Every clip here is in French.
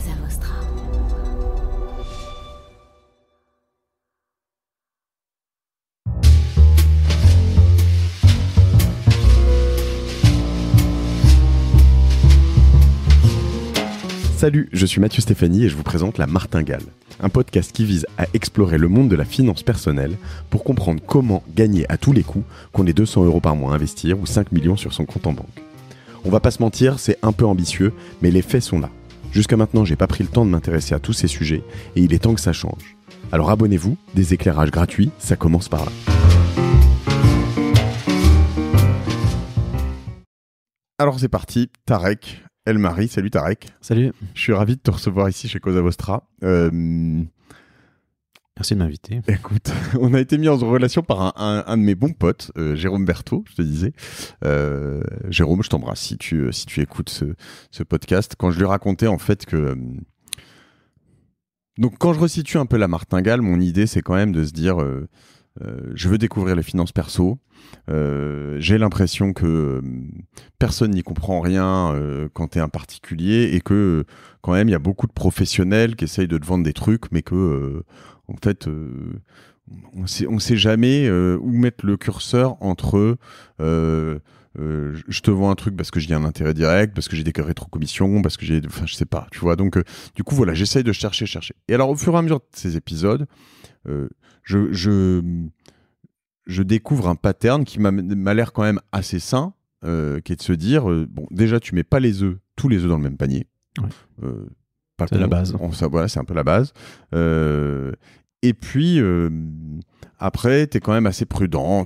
Cosa Vostra. Salut, je suis Mathieu Stéphanie et je vous présente La Martingale, un podcast qui vise à explorer le monde de la finance personnelle pour comprendre comment gagner à tous les coups, qu'on ait 200 € par mois à investir ou 5 millions sur son compte en banque. On va pas se mentir, c'est un peu ambitieux, mais les faits sont là. Jusqu'à maintenant, j'ai pas pris le temps de m'intéresser à tous ces sujets et il est temps que ça change. Alors abonnez-vous, des éclairages gratuits, ça commence par là. Alors c'est parti, Tarek. El-Mari, salut Tarek. Salut. Je suis ravi de te recevoir ici chez Cosa Vostra. Merci de m'inviter. Écoute, on a été mis en relation par un de mes bons potes, Jérôme Berthaud, je te disais. Jérôme, je t'embrasse si tu écoutes ce podcast. Quand je lui racontais en fait que... Donc quand je resitue un peu La Martingale, mon idée c'est quand même de se dire... je veux découvrir les finances perso. J'ai l'impression que personne n'y comprend rien quand tu es un particulier et que quand même il y a beaucoup de professionnels qui essayent de te vendre des trucs mais que en fait on sait jamais où mettre le curseur entre je te vends un truc parce que j'ai un intérêt direct, parce que j'ai des rétrocommissions, parce que j'ai... Enfin, je sais pas, tu vois. Donc, du coup, voilà, j'essaye de chercher. Et alors, au fur et à mesure de ces épisodes, je découvre un pattern qui m'a l'air quand même assez sain, qui est de se dire, bon, déjà, tu mets pas tous les œufs dans le même panier. Ouais. C'est la base. Voilà, c'est un peu la base. Et puis... après, tu es quand même assez prudent.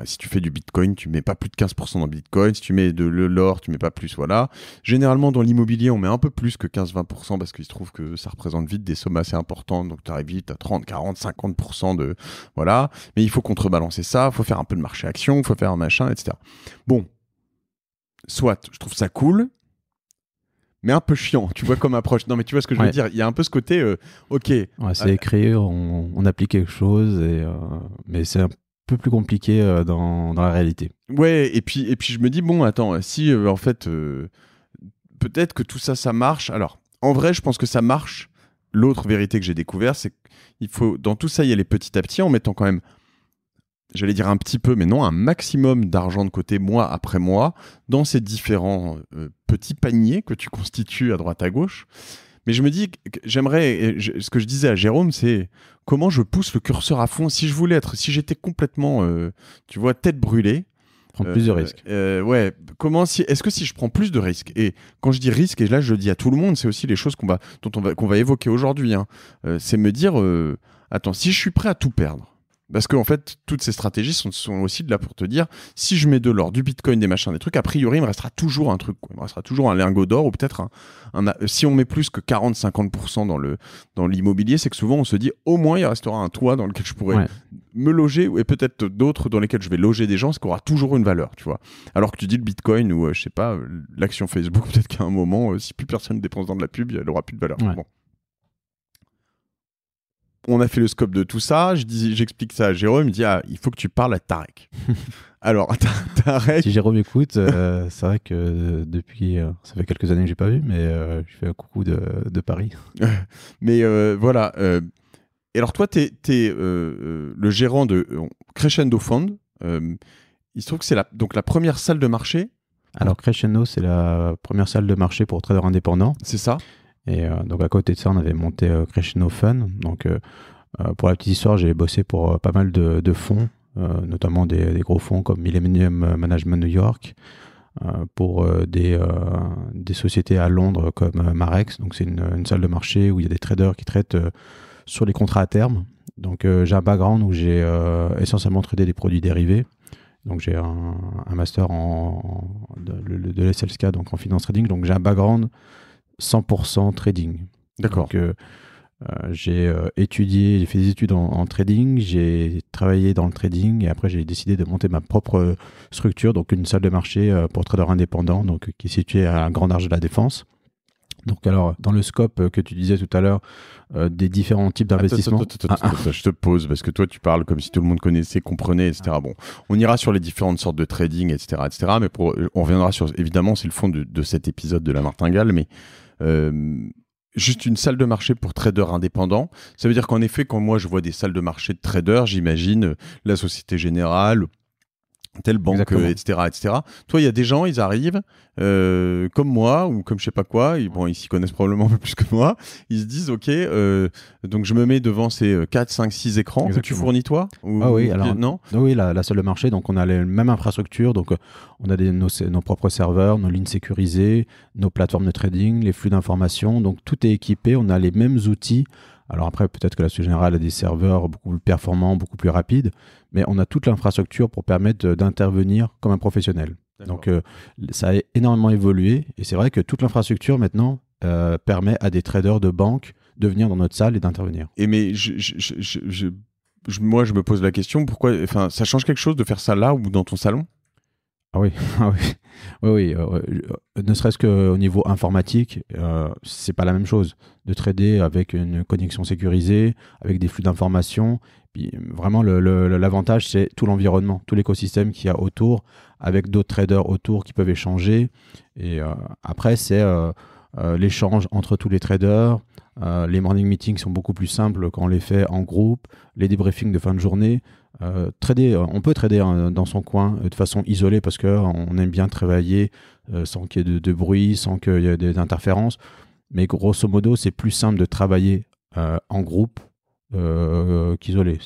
Si tu fais du Bitcoin, tu mets pas plus de 15% dans Bitcoin. Si tu mets de l'or, tu mets pas plus. Voilà. Généralement, dans l'immobilier, on met un peu plus que 15-20% parce qu'il se trouve que ça représente vite des sommes assez importantes. Donc, tu arrives vite à 30, 40, 50% de... Voilà. Mais il faut contrebalancer ça. Il faut faire un peu de marché action. Il faut faire un machin, etc. Bon. Soit, je trouve ça cool, mais un peu chiant, tu vois, comme approche. Non, mais tu vois ce que je veux dire. Il y a un peu ce côté, ok. Ouais, c'est écrit, on applique quelque chose, mais c'est un peu plus compliqué dans la réalité. Ouais, et puis je me dis, bon, attends, si en fait, peut-être que tout ça, ça marche. Alors, en vrai, je pense que ça marche. L'autre vérité que j'ai découvert, c'est qu'il faut, dans tout ça, y aller petit à petit, en mettant quand même, j'allais dire un petit peu, mais non, un maximum d'argent de côté, mois après mois, dans ces différents petits paniers que tu constitues à droite à gauche. Mais je me dis que ce que je disais à Jérôme, c'est comment je pousse le curseur à fond. Si j'étais complètement, tu vois, tête brûlée. Prendre plus de risques. Ouais, est-ce que si je prends plus de risques, et quand je dis risque, et là je le dis à tout le monde, c'est aussi les choses qu'on va évoquer aujourd'hui, hein, c'est me dire, attends, si je suis prêt à tout perdre, parce qu'en fait, toutes ces stratégies sont aussi là pour te dire, si je mets de l'or, du bitcoin, des machins, des trucs, a priori, il me restera toujours un truc, quoi. Il me restera toujours un lingot d'or, ou peut-être si on met plus que 40-50% dans l'immobilier, c'est que souvent on se dit, au moins il restera un toit dans lequel je pourrais me loger, et peut-être d'autres dans lesquels je vais loger des gens, ce qui aura toujours une valeur, tu vois. Alors que tu dis le bitcoin, ou je sais pas, l'action Facebook, peut-être qu'à un moment, si plus personne dépense dans de la pub, elle aura plus de valeur. Ouais. Bon. On a fait le scope de tout ça, j'explique ça à Jérôme, il me dit, il faut que tu parles à Tarek. Alors, Tarek... Si Jérôme écoute, c'est vrai que depuis, ça fait quelques années que j'ai pas vu, mais je fais un coucou de Paris. Mais voilà. Et alors toi, t'es le gérant de Crescendo Fund. Il se trouve que c'est donc la première salle de marché. Alors Crescendo, c'est la première salle de marché pour traders indépendants. C'est ça. Et donc à côté de ça, on avait monté Crescendo Fund. Donc pour la petite histoire, j'ai bossé pour pas mal de fonds, notamment des gros fonds comme Millennium Management New York, pour des sociétés à Londres comme Marex. Donc c'est une salle de marché où il y a des traders qui traitent sur les contrats à terme. Donc j'ai un background où j'ai essentiellement tradé des produits dérivés. Donc j'ai un master de l'ESLSK, donc en finance trading. Donc j'ai un background 100% trading. D'accord. Donc j'ai fait des études en trading, j'ai travaillé dans le trading et après j'ai décidé de monter ma propre structure, donc une salle de marché pour traders indépendants, donc qui est située à Grand Arche de la Défense. Donc alors, dans le scope que tu disais tout à l'heure, des différents types d'investissements... Attends, je te pose, parce que toi, tu parles comme si tout le monde connaissait, comprenait, etc. Bon, on ira sur les différentes sortes de trading, etc. Mais on reviendra sur... Évidemment, c'est le fond de cet épisode de La Martingale, mais juste une salle de marché pour traders indépendants. Ça veut dire qu'en effet, quand moi je vois des salles de marché de traders, j'imagine la Société Générale, telle banque, etc., etc. Toi, il y a des gens, ils arrivent comme moi ou comme je sais pas quoi, ils s'y connaissent probablement un peu plus que moi, ils se disent, ok, donc je me mets devant ces 4, 5, 6 écrans. Exactement. Que tu fournis toi oui, alors, non oui, la salle de marché, donc on a les mêmes infrastructures, donc on a nos propres serveurs, nos lignes sécurisées, nos plateformes de trading, les flux d'informations, donc tout est équipé, on a les mêmes outils. Alors après, peut-être que la Société Générale a des serveurs beaucoup plus performants, beaucoup plus rapides, mais on a toute l'infrastructure pour permettre d'intervenir comme un professionnel. Donc ça a énormément évolué, et c'est vrai que toute l'infrastructure maintenant permet à des traders de banque de venir dans notre salle et d'intervenir. Et mais moi, je me pose la question, pourquoi, ça change quelque chose de faire ça là ou dans ton salon ? Ah oui, oui. Ne serait-ce qu'au niveau informatique, c'est pas la même chose de trader avec une connexion sécurisée, avec des flux d'informations. Puis vraiment, l'avantage, c'est tout l'environnement, tout l'écosystème qu'il y a autour, avec d'autres traders autour qui peuvent échanger. Et après, c'est l'échange entre tous les traders. Les morning meetings sont beaucoup plus simples quand on les fait en groupe. Les débriefings de fin de journée. On peut trader dans son coin de façon isolée parce qu'on aime bien travailler sans qu'il y ait de bruit, sans qu'il y ait des interférences. Mais grosso modo, c'est plus simple de travailler en groupe qu'isolé.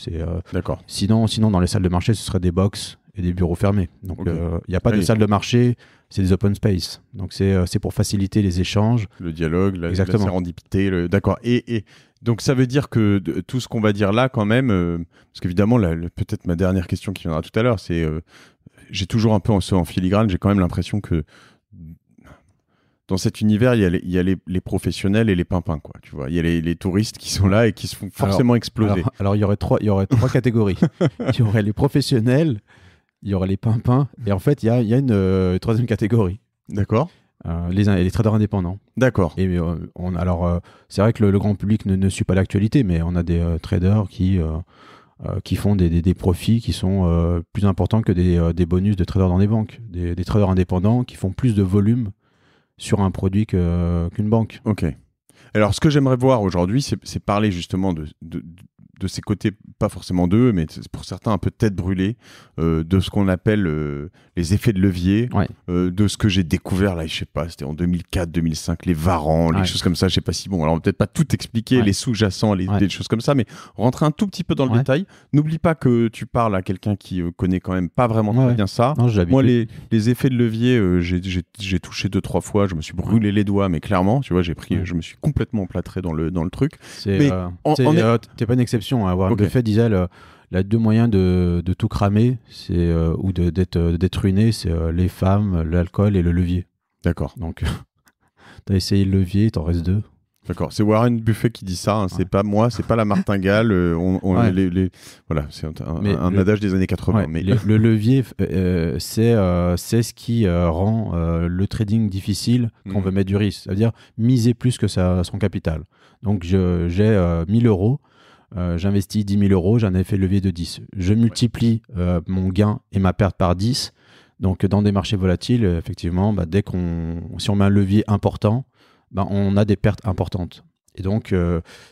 D'accord. Sinon, dans les salles de marché, ce serait des box et des bureaux fermés. Donc, il n'y a pas de salle de marché, c'est des open space. Donc, c'est pour faciliter les échanges. Le dialogue, la sérendipité. D'accord. Et donc, ça veut dire que tout ce qu'on va dire là, quand même, parce qu'évidemment, peut-être ma dernière question qui viendra tout à l'heure, c'est j'ai toujours un peu en filigrane, j'ai quand même l'impression que dans cet univers, il y a les professionnels et les pimpins, quoi. Tu vois, il y a les touristes qui sont là et qui se font forcément exploser. Alors, il y aurait trois catégories. Il y aurait les professionnels, il y aurait les pimpins, et en fait, il y a une troisième catégorie. D'accord. Les traders indépendants. D'accord. Et c'est vrai que le grand public ne suit pas l'actualité, mais on a des traders qui font des profits qui sont plus importants que des bonus de traders dans des banques. Des traders indépendants qui font plus de volume sur un produit qu'une banque. Ok. Alors, ce que j'aimerais voir aujourd'hui, c'est parler justement de ces côtés, pas forcément d'eux, mais pour certains un peu tête brûlée, de ce qu'on appelle les effets de levier, de ce que j'ai découvert là, je sais pas, c'était en 2004, 2005, les varans, les choses comme ça, je sais pas si bon, alors on va peut-être pas tout expliquer, les sous-jacents, des choses comme ça, mais rentrer un tout petit peu dans le détail. N'oublie pas que tu parles à quelqu'un qui connaît quand même pas vraiment très bien ça. Non, moi, les effets de levier, j'ai touché 2-3 fois, je me suis brûlé les doigts, mais clairement, tu vois, je me suis complètement emplâtré dans le truc. T'es pas une exception à avoir le fait, disait la deux moyens de tout cramer, ou d'être ruiné, c'est les femmes, l'alcool et le levier. D'accord. Donc, t'as essayé le levier, t'en restes deux. D'accord. C'est Warren Buffett qui dit ça. Hein. C'est pas moi, c'est pas la martingale. Voilà, c'est un adage des années 80. Mais le levier, c'est ce qui rend le trading difficile quand on veut mettre du risque. Ça veut dire miser plus que son capital. Donc, j'ai 1000 euros. J'investis 10 000 euros, j'ai un effet de levier de 10. Je multiplie mon gain et ma perte par 10. Donc, dans des marchés volatiles, effectivement, si on met un levier important, on a des pertes importantes. Et donc,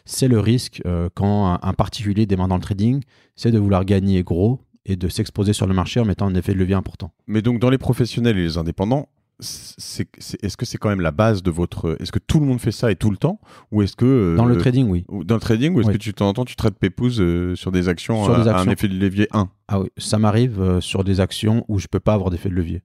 c'est le risque quand un particulier démarre dans le trading, c'est de vouloir gagner gros et de s'exposer sur le marché en mettant un effet de levier important. Mais donc, dans les professionnels et les indépendants, est-ce que c'est quand même la base de votre... Est-ce que tout le monde fait ça et tout le temps, ou est-ce que... Dans le trading, oui. Dans le trading, ou est-ce que tu t'en entends, tu trades pépouze sur des actions à un effet de levier 1? Ah oui, ça m'arrive sur des actions où je peux pas avoir d'effet de levier.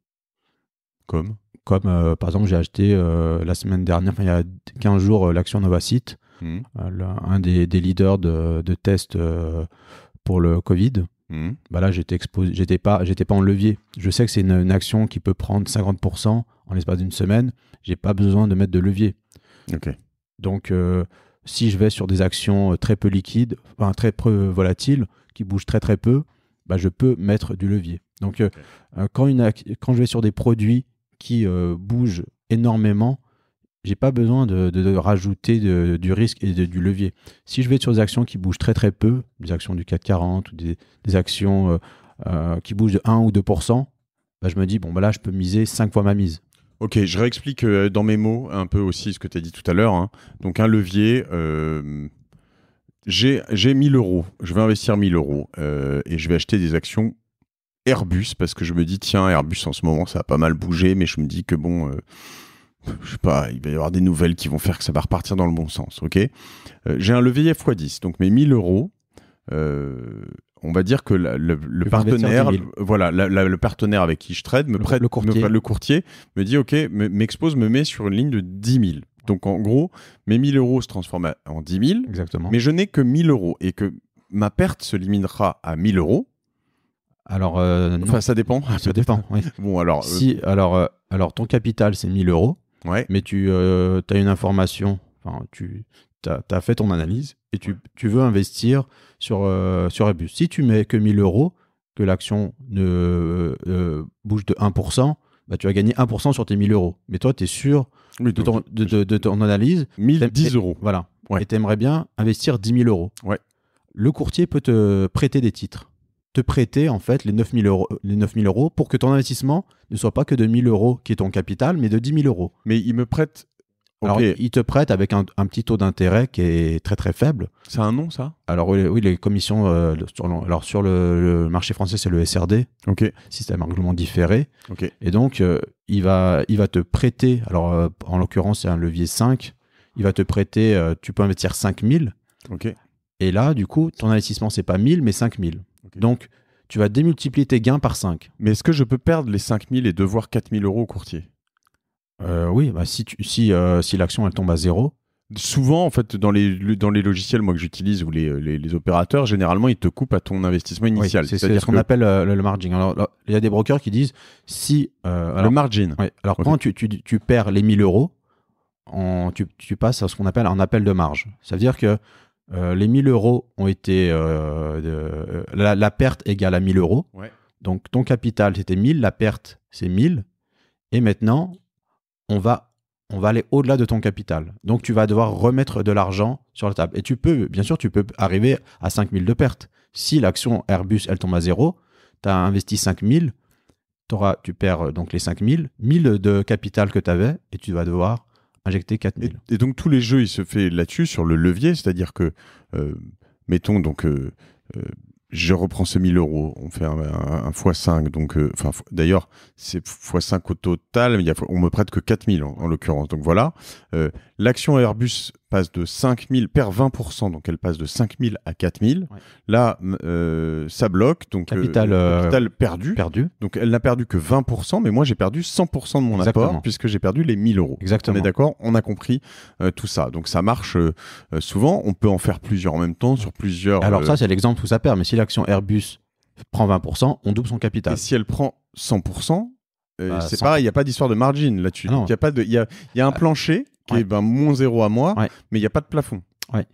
Comme par exemple, j'ai acheté la semaine dernière, il y a 15 jours, l'action Novacite, un des leaders de tests pour le Covid. Là, j'étais exposé, j'étais pas en levier. Je sais que c'est une action qui peut prendre 50% en l'espace d'une semaine. J'ai pas besoin de mettre de levier. Okay. Donc, si je vais sur des actions très peu liquides, très peu volatiles, qui bougent très très peu, je peux mettre du levier. Donc, quand je vais sur des produits qui bougent énormément, j'ai pas besoin de rajouter du risque et du levier. Si je vais sur des actions qui bougent très très peu, des actions du CAC 40 ou des actions qui bougent de 1 ou 2%, je me dis, là, je peux miser 5 fois ma mise. Ok, je réexplique dans mes mots un peu aussi ce que tu as dit tout à l'heure, hein. Donc un levier, j'ai 1000 euros, je vais investir 1000 euros et je vais acheter des actions Airbus parce que je me dis, tiens, Airbus en ce moment ça a pas mal bougé, mais je me dis que bon, je sais pas, il va y avoir des nouvelles qui vont faire que ça va repartir dans le bon sens, ok. J'ai un levier x10, donc mes 1000 euros, on va dire que le partenaire, voilà, le partenaire avec qui je trade me prête, le courtier me dit, ok, m'expose, me met sur une ligne de 10 000. Donc en gros, mes 1000 euros se transforment en 10 000, exactement. Mais je n'ai que 1000 euros et que ma perte se limitera à 1000 euros. Alors, enfin, ça dépend. Ça dépend, oui. Bon, alors, alors, ton capital, c'est 1000 euros, ouais. Mais tu as une information, tu as fait ton analyse et tu veux investir sur Airbus. Si tu mets que 1000 euros, que l'action bouge de 1%, bah, tu vas gagner 1% sur tes 1000 euros. Mais toi, tu es sûr de ton analyse. 10 euros. Voilà. Ouais. Et tu aimerais bien investir 10 000 euros. Ouais. Le courtier peut te prêter des titres. Te prêter en fait les 9 000 euros pour que ton investissement ne soit pas que de 1 000 euros qui est ton capital, mais de 10 000 euros. Mais il me prête. Alors, il te prête avec un petit taux d'intérêt qui est très très faible. C'est un nom, ça? Alors oui, les commissions, sur le marché français, c'est le SRD, système règlement différé. Okay. Et donc, il va te prêter, alors en l'occurrence, c'est un levier 5, il va te prêter, tu peux investir 5 000. Okay. Et là, du coup, ton investissement, c'est pas 1000, mais 5 000. Okay. Donc, tu vas démultiplier tes gains par 5. Mais est-ce que je peux perdre les 5 000 et devoir 4 000 euros au courtier? Oui, bah si l'action elle tombe à 0. Souvent, en fait, dans les logiciels moi, que j'utilise ou les opérateurs, généralement, ils te coupent à ton investissement initial. Oui, c'est ce qu'on appelle le margin. Alors, il y a des brokers qui disent si... le margin. Ouais, alors, quand tu perds les 1000 euros, tu passes à ce qu'on appelle un appel de marge. Ça veut dire que les 1000 euros ont été... la perte égale à 1000 euros. Ouais. Donc, ton capital, c'était 1000, la perte, c'est 1000. Et maintenant, on va aller au-delà de ton capital. Donc, tu vas devoir remettre de l'argent sur la table. Et tu peux arriver à 5 000 de perte. Si l'action Airbus, elle tombe à 0, tu as investi 5 000, tu perds donc les 5 000, 1000 de capital que tu avais, et tu vas devoir injecter 4 000. Et donc, tous les jeux, ils se font là-dessus, sur le levier, c'est-à-dire que, mettons, donc... je reprends ce 1000 euros, on fait un x5, donc d'ailleurs c'est x5 au total, mais on me prête que 4000 en l'occurrence, donc voilà. L'action Airbus passe de 5000, perd 20%, donc elle passe de 5000 à 4000. Ouais. Là, ça bloque, donc capital perdu. Donc elle n'a perdu que 20%, mais moi j'ai perdu 100% de mon apport, puisque j'ai perdu les 1000 euros. Exactement. On est d'accord, on a compris tout ça. Donc ça marche souvent, on peut en faire plusieurs en même temps, sur plusieurs... Alors ça, c'est l'exemple où ça perd, mais si l'action Airbus prend 20%, on double son capital. Et si elle prend 100%, c'est pareil, il n'y a pas d'histoire de margin là-dessus. Il y a un plancher qui est moins 0 à moi, mais il n'y a pas de plafond. Ouais.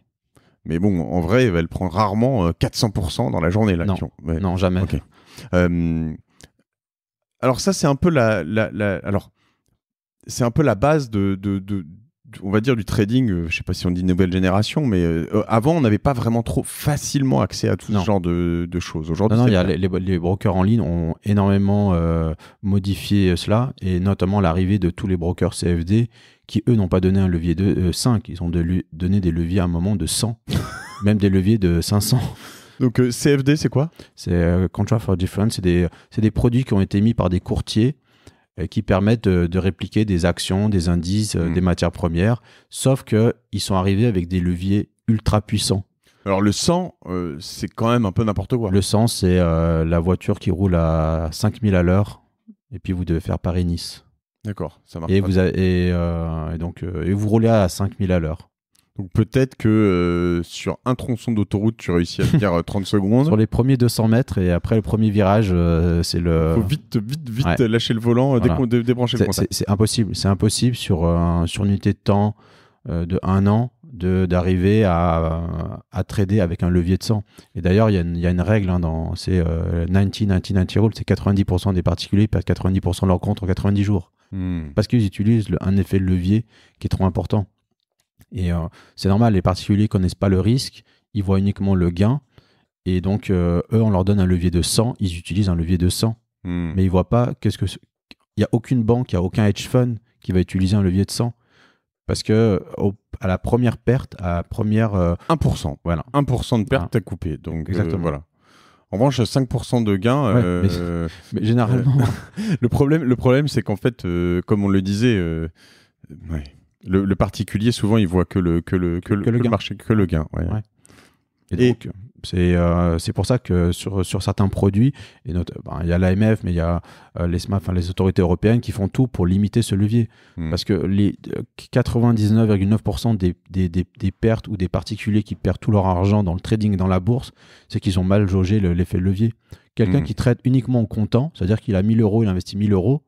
Mais bon, en vrai, elle prend rarement 400% dans la journée, l'action. Non, jamais. Okay. Alors ça, c'est un peu c'est un peu la base on va dire du trading, je sais pas si on dit nouvelle génération, mais avant on n'avait pas vraiment trop facilement accès à tout ce genre de choses. Aujourd'hui, les brokers en ligne ont énormément modifié cela, et notamment l'arrivée de tous les brokers CFD qui eux n'ont pas donné un levier de 5, ils ont donné des leviers à un moment de 100, même des leviers de 500. Donc CFD, c'est quoi? C'est Contract for Difference, c'est des produits qui ont été mis par des courtiers qui permettent de répliquer des actions, des indices, des matières premières, sauf qu'ils sont arrivés avec des leviers ultra puissants. Alors le 100, c'est quand même un peu n'importe quoi. Le 100, c'est la voiture qui roule à 5000 à l'heure, et puis vous devez faire Paris-Nice. D'accord, ça marche. Et vous roulez à 5000 à l'heure. Donc peut-être que sur un tronçon d'autoroute, tu réussis à faire 30 secondes. Sur les premiers 200 mètres et après le premier virage, c'est le... Faut vite lâcher le volant, débrancher le contact. C'est impossible. C'est impossible sur une unité de temps de 1 an d'arriver à trader avec un levier de 100. Et d'ailleurs, il y a une règle, c'est 90-90-90 rule, c'est 90% des particuliers perdent 90% de leur compte en 90 jours. Parce qu'ils utilisent un effet de levier qui est trop important. Et c'est normal, les particuliers ne connaissent pas le risque, ils voient uniquement le gain. Et donc, eux, on leur donne un levier de 100, ils utilisent un levier de 100. Mais ils ne voient pas il n'y a aucune banque, il n'y a aucun hedge fund qui va utiliser un levier de 100. Parce que à la première perte, à la première... 1%. Voilà. 1% de perte, t'as coupé. Donc, exactement. Voilà. En revanche, 5% de gain... mais généralement... le problème, c'est qu'en fait, comme on le disait, le particulier, souvent, il voit que le marché, que le gain. Ouais. Ouais. Et donc, c'est pour ça que sur certains produits, et il y a l'AMF, mais il y a les autorités européennes qui font tout pour limiter ce levier. Parce que les 99,9% des pertes ou des particuliers qui perdent tout leur argent dans le trading et dans la bourse, c'est qu'ils ont mal jaugé l'effet de levier. Quelqu'un qui trade uniquement au comptant, c'est-à-dire qu'il a 1000 euros, il investit 1000 euros,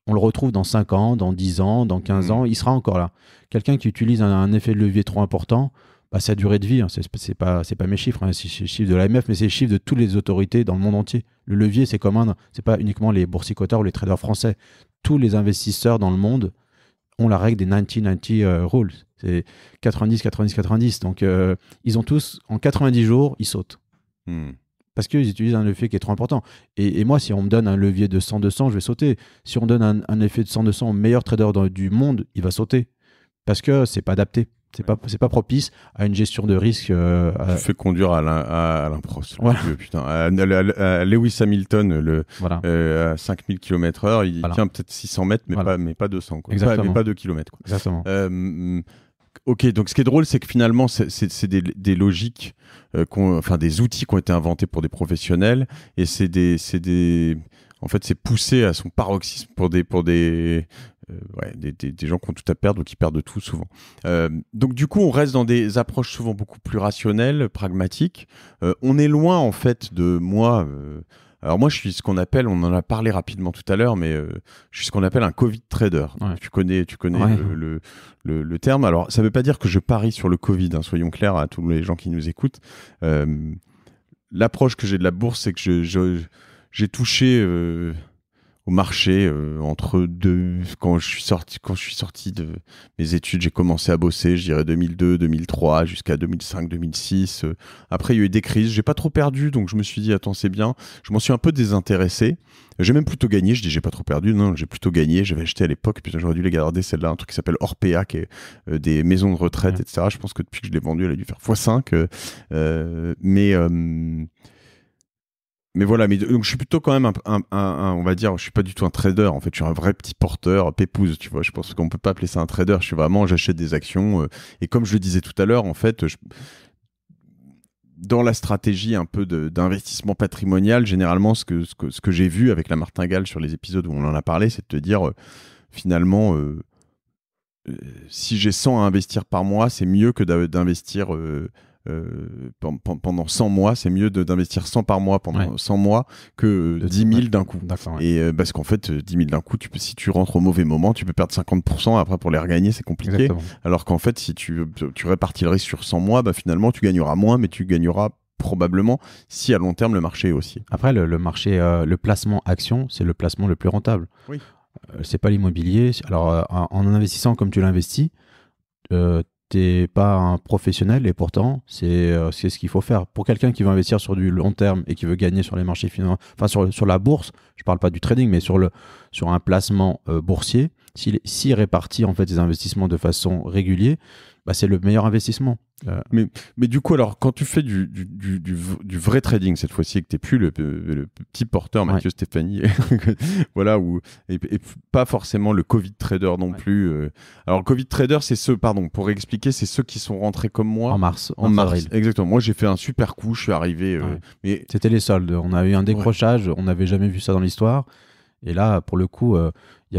on le retrouve dans 5 ans, dans 10 ans, dans 15 ans, il sera encore là. Quelqu'un qui utilise un effet de levier trop important, sa durée de vie, hein, c'est pas mes chiffres, hein, c'est les chiffres de l'AMF, mais c'est les chiffres de toutes les autorités dans le monde entier. Le levier, c'est commun, c'est pas uniquement les boursicoteurs ou les traders français. Tous les investisseurs dans le monde ont la règle des 90-90 rules. C'est 90-90-90. Donc, ils ont tous, en 90 jours, ils sautent. Parce qu'ils utilisent un levier qui est trop important. Et moi, si on me donne un levier de 100-200, je vais sauter. Si on donne un effet de 100-200 au meilleur trader du monde, il va sauter. Parce que c'est pas adapté. C'est pas propice à une gestion de risque. Tu fais conduire à l'impros. Voilà. Putain, à Lewis Hamilton, à 5000 km/h, il tient peut-être 600 mètres, mais pas 200. Quoi. Exactement. Mais pas 2 km. Quoi. Exactement. Ok, donc ce qui est drôle, c'est que finalement, c'est des logiques, des outils qui ont été inventés pour des professionnels, et en fait, c'est poussé à son paroxysme pour des gens qui ont tout à perdre ou qui perdent tout souvent. Donc du coup, on reste dans des approches souvent beaucoup plus rationnelles, pragmatiques. On est loin en fait de moi. Alors moi, je suis ce qu'on appelle, on en a parlé rapidement tout à l'heure, mais je suis ce qu'on appelle un Covid trader. Ouais. Tu connais le terme. Alors ça ne veut pas dire que je parie sur le Covid, hein, soyons clairs à tous les gens qui nous écoutent. L'approche que j'ai de la bourse, c'est que j'ai touché au marché quand je suis sorti de mes études, j'ai commencé à bosser, je dirais 2002, 2003 jusqu'à 2005, 2006. Après il y a eu des crises, j'ai pas trop perdu, donc je me suis dit attends, c'est bien. Je m'en suis un peu désintéressé. J'ai même plutôt gagné, je dis j'ai pas trop perdu, non, j'ai plutôt gagné. J'avais acheté à l'époque, putain, j'aurais dû les garder, celle-là, un truc qui s'appelle Orpea, qui est des maisons de retraite, etc. Je pense que depuis que je l'ai vendu, elle a dû faire x5. Mais voilà, donc je suis plutôt quand même on va dire, je suis pas du tout un trader. En fait, je suis un vrai petit porteur, pépouze, tu vois. Je pense qu'on peut pas appeler ça un trader. J'achète des actions. Et comme je le disais tout à l'heure, en fait, dans la stratégie un peu d'investissement patrimonial, généralement, ce que j'ai vu avec la martingale sur les épisodes où on en a parlé, c'est de te dire, finalement, si j'ai 100 à investir par mois, c'est mieux que d'investir... pendant 100 mois, c'est mieux d'investir 100 par mois pendant 100 mois que 10 000 d'un coup. Et parce qu'en fait, 10 000 d'un coup, si tu rentres au mauvais moment, tu peux perdre 50%. Après, pour les regagner, c'est compliqué. Exactement. Alors qu'en fait, si tu répartis le risque sur 100 mois, finalement, tu gagneras moins, mais tu gagneras probablement si à long terme le marché est haussier. Après, le marché, le placement action, c'est le placement le plus rentable. Oui. C'est pas l'immobilier. Alors, en investissant comme tu l'investis, t'es pas un professionnel et pourtant c'est ce qu'il faut faire pour quelqu'un qui veut investir sur du long terme et qui veut gagner sur les marchés financiers, enfin sur la bourse. Je parle pas du trading, mais sur un placement boursier, s'il répartit en fait ses investissements de façon régulière, c'est le meilleur investissement. Mais du coup, alors, quand tu fais du vrai trading cette fois-ci, et que tu n'es plus le petit porteur Mathieu Stéphanie, voilà, et pas forcément le Covid trader non plus. Alors, le Covid trader, c'est pour expliquer, c'est ceux qui sont rentrés comme moi en mars. Avril. Exactement. Moi, j'ai fait un super coup, je suis arrivé. Mais... C'était les soldes. On a eu un décrochage, on n'avait jamais vu ça dans l'histoire. Et là, pour le coup,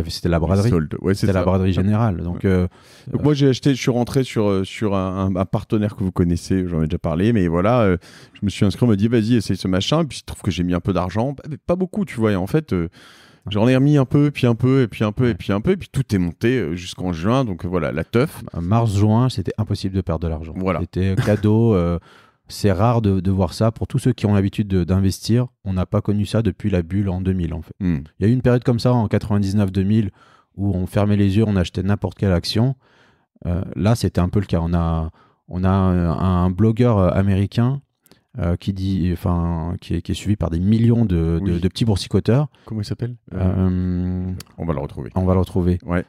c'était la braderie. C'était la braderie générale. Donc moi, je suis rentré sur un partenaire que vous connaissez, j'en ai déjà parlé, mais voilà, je me suis inscrit, on m'a dit, vas-y, essaye ce machin. Et puis, je trouve que j'ai mis un peu d'argent, mais pas beaucoup, tu vois. Et en fait, j'en ai remis un peu, puis un peu, et puis un peu, et puis un peu, et puis tout est monté jusqu'en juin. Donc voilà, la teuf. Mars-juin, c'était impossible de perdre de l'argent. Voilà. C'était cadeau. C'est rare de voir ça. Pour tous ceux qui ont l'habitude d'investir, on n'a pas connu ça depuis la bulle en 2000 en fait. Il y a eu une période comme ça en 99-2000 où on fermait les yeux, on achetait n'importe quelle action. Là, c'était un peu le cas. On a un blogueur américain qui est suivi par des millions de petits boursicoteurs. Comment il s'appelle On va le retrouver. On va le retrouver. Ouais.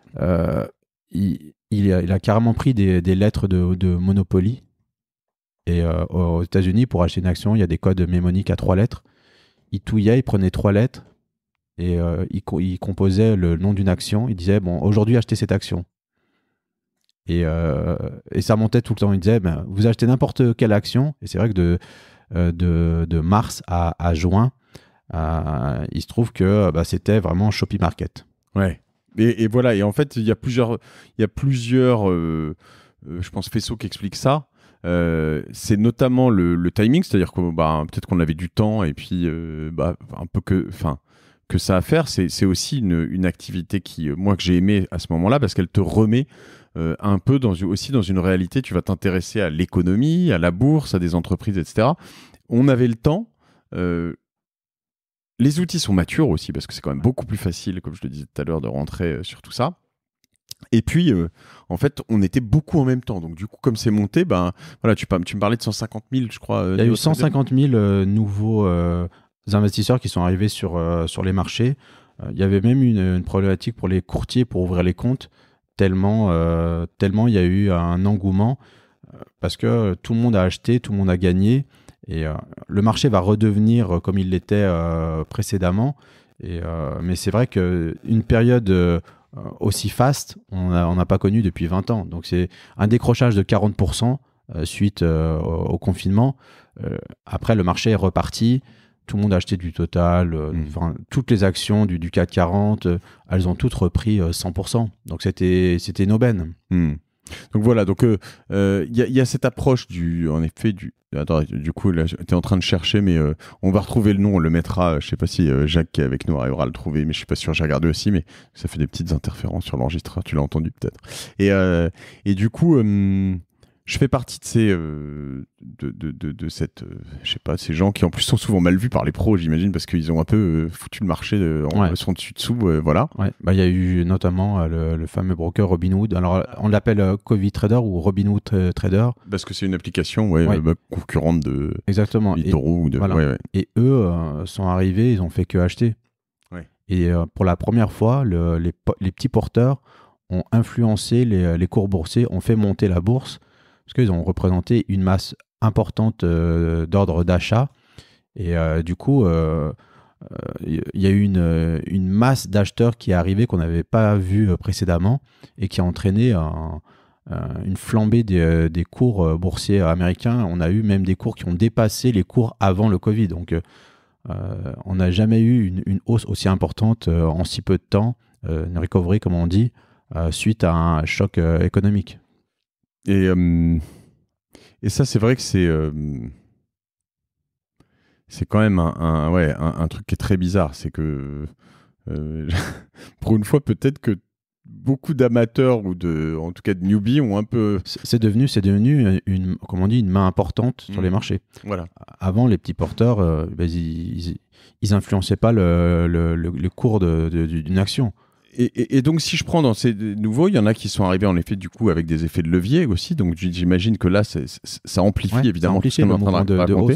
Il a carrément pris des lettres de Monopoly. Et aux États-Unis, pour acheter une action, il y a des codes mnémoniques à 3 lettres. Il touillait, il prenait 3 lettres et il composait le nom d'une action. Il disait, bon, aujourd'hui, achetez cette action. Et ça montait tout le temps. Il disait, vous achetez n'importe quelle action. Et c'est vrai que de mars à juin, il se trouve que c'était vraiment Shopee Market. Ouais. Et voilà. Et en fait, il y a plusieurs je pense, faisceaux qui expliquent ça. C'est notamment le timing, c'est-à-dire que peut-être qu'on avait du temps et puis un peu que ça à faire. C'est aussi une activité que j'ai aimé à ce moment-là parce qu'elle te remet un peu aussi dans une réalité. Tu vas t'intéresser à l'économie, à la bourse, à des entreprises, etc. On avait le temps. Les outils sont matures aussi parce que c'est quand même beaucoup plus facile, comme je le disais tout à l'heure, de rentrer sur tout ça. Et puis, en fait, on était beaucoup en même temps. Donc, du coup, comme c'est monté, voilà, tu me parlais de 150 000, je crois. Il y a eu 150 000 nouveaux investisseurs qui sont arrivés sur les marchés. Il y avait même une problématique pour les courtiers pour ouvrir les comptes, tellement il y a eu un engouement parce que tout le monde a acheté, tout le monde a gagné. Et le marché va redevenir comme il l'était précédemment. Mais c'est vrai qu'une période aussi fast, on n'a pas connu depuis 20 ans. Donc c'est un décrochage de 40% suite au confinement. Après, le marché est reparti. Tout le monde a acheté du Total. Toutes les actions du CAC 40, elles ont toutes repris 100%. Donc c'était une aubaine. Donc voilà, il y a cette approche Attends, du coup, là, tu es en train de chercher, mais on va retrouver le nom, on le mettra. Je sais pas si Jacques qui est avec nous arrivera à le trouver, mais je suis pas sûr, j'ai regardé aussi, mais ça fait des petites interférences sur l'enregistreur, tu l'as entendu peut-être. Et du coup, je fais partie de ces gens qui en plus sont souvent mal vus par les pros, j'imagine, parce qu'ils ont un peu foutu le marché sont dessus-dessous, voilà. Ouais. Il y a eu notamment le fameux broker Robinhood. Alors, on l'appelle Covid Trader ou Robinhood Trader. Parce que c'est une application concurrente de Exactement. eToro. Et eux sont arrivés, ils ont fait que acheter. Ouais. Et pour la première fois, les petits porteurs ont influencé les cours boursiers, ont fait monter la bourse, parce qu'ils ont représenté une masse importante d'ordre d'achat. Et du coup, il y a eu une masse d'acheteurs qui est arrivée qu'on n'avait pas vu précédemment et qui a entraîné une flambée des cours boursiers américains. On a eu même des cours qui ont dépassé les cours avant le Covid. Donc, on n'a jamais eu une hausse aussi importante en si peu de temps, une recovery, comme on dit, suite à un choc économique. Et ça, c'est vrai que c'est quand même un truc qui est très bizarre. C'est que pour une fois, peut-être que beaucoup d'amateurs ou en tout cas de newbies ont un peu... C'est devenu une main importante sur les marchés. Voilà. Avant, les petits porteurs, ils influençaient pas le cours d'une action. Et donc, si je prends dans ces nouveaux, il y en a qui sont arrivés en effet du coup avec des effets de levier aussi. Donc, j'imagine que là, ça amplifie évidemment tout ce qu'on est en train de raconter.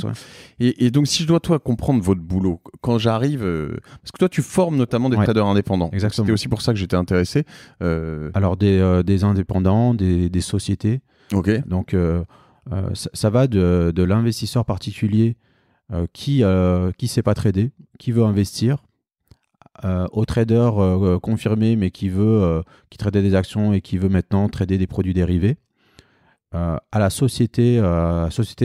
Et donc, si je dois comprendre votre boulot, quand j'arrive, parce que toi, tu formes notamment des traders indépendants. Exactement. C'était aussi pour ça que j'étais intéressé. Alors, des indépendants, des sociétés. Ok. Donc, ça va de l'investisseur particulier qui sait pas trader, qui veut investir. Au trader confirmé mais qui tradait des actions et qui veut maintenant trader des produits dérivés, à la société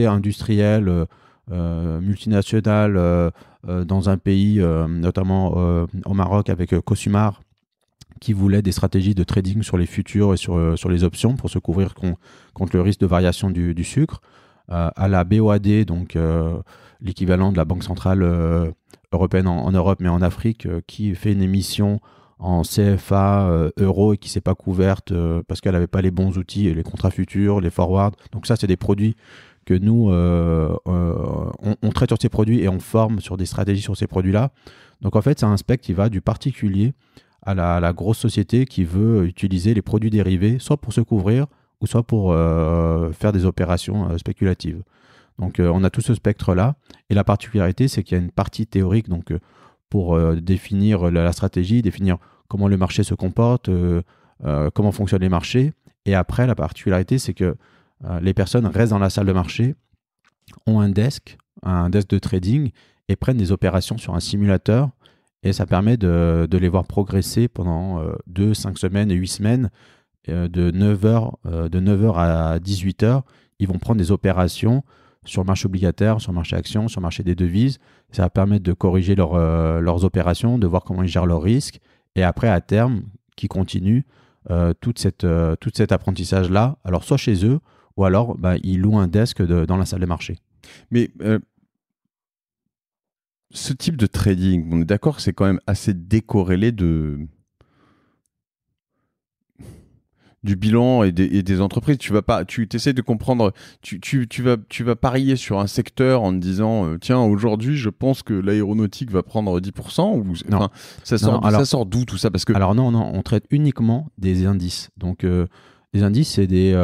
industrielle multinationale dans un pays, notamment au Maroc avec Cosumar, qui voulait des stratégies de trading sur les futurs et sur les options pour se couvrir contre le risque de variation du sucre, à la BOAD, donc l'équivalent de la Banque centrale européenne en Europe, mais en Afrique, qui fait une émission en CFA, euro, et qui ne s'est pas couverte parce qu'elle n'avait pas les bons outils, les contrats futurs, les forwards. Donc ça, c'est des produits que nous, on traite sur ces produits et on forme sur des stratégies sur ces produits-là. Donc en fait, c'est un spectre qui va du particulier à la grosse société qui veut utiliser les produits dérivés, soit pour se couvrir, ou soit pour faire des opérations spéculatives. Donc, on a tout ce spectre-là. Et la particularité, c'est qu'il y a une partie théorique donc, pour définir la stratégie, définir comment le marché se comporte, comment fonctionnent les marchés. Et après, la particularité, c'est que les personnes restent dans la salle de marché, ont un desk de trading et prennent des opérations sur un simulateur. Et ça permet de les voir progresser pendant 2, 5 semaines et 8 semaines, de 9h à 18h. Ils vont prendre des opérations sur le marché obligataire, sur le marché actions, sur le marché des devises. Ça va permettre de corriger leurs opérations, de voir comment ils gèrent leurs risques. Et après, à terme, qui continuent tout cet apprentissage-là, alors soit chez eux, ou alors ils louent un desk dans la salle de marché. Mais ce type de trading, on est d'accord que c'est quand même assez décorrélé du bilan et des entreprises. Tu essaies de comprendre, tu vas parier sur un secteur en te disant tiens, aujourd'hui je pense que l'aéronautique va prendre 10%, ou non. Ça sort d'où tout ça? Parce que... Alors non, on traite uniquement des indices. Donc les indices, c'est des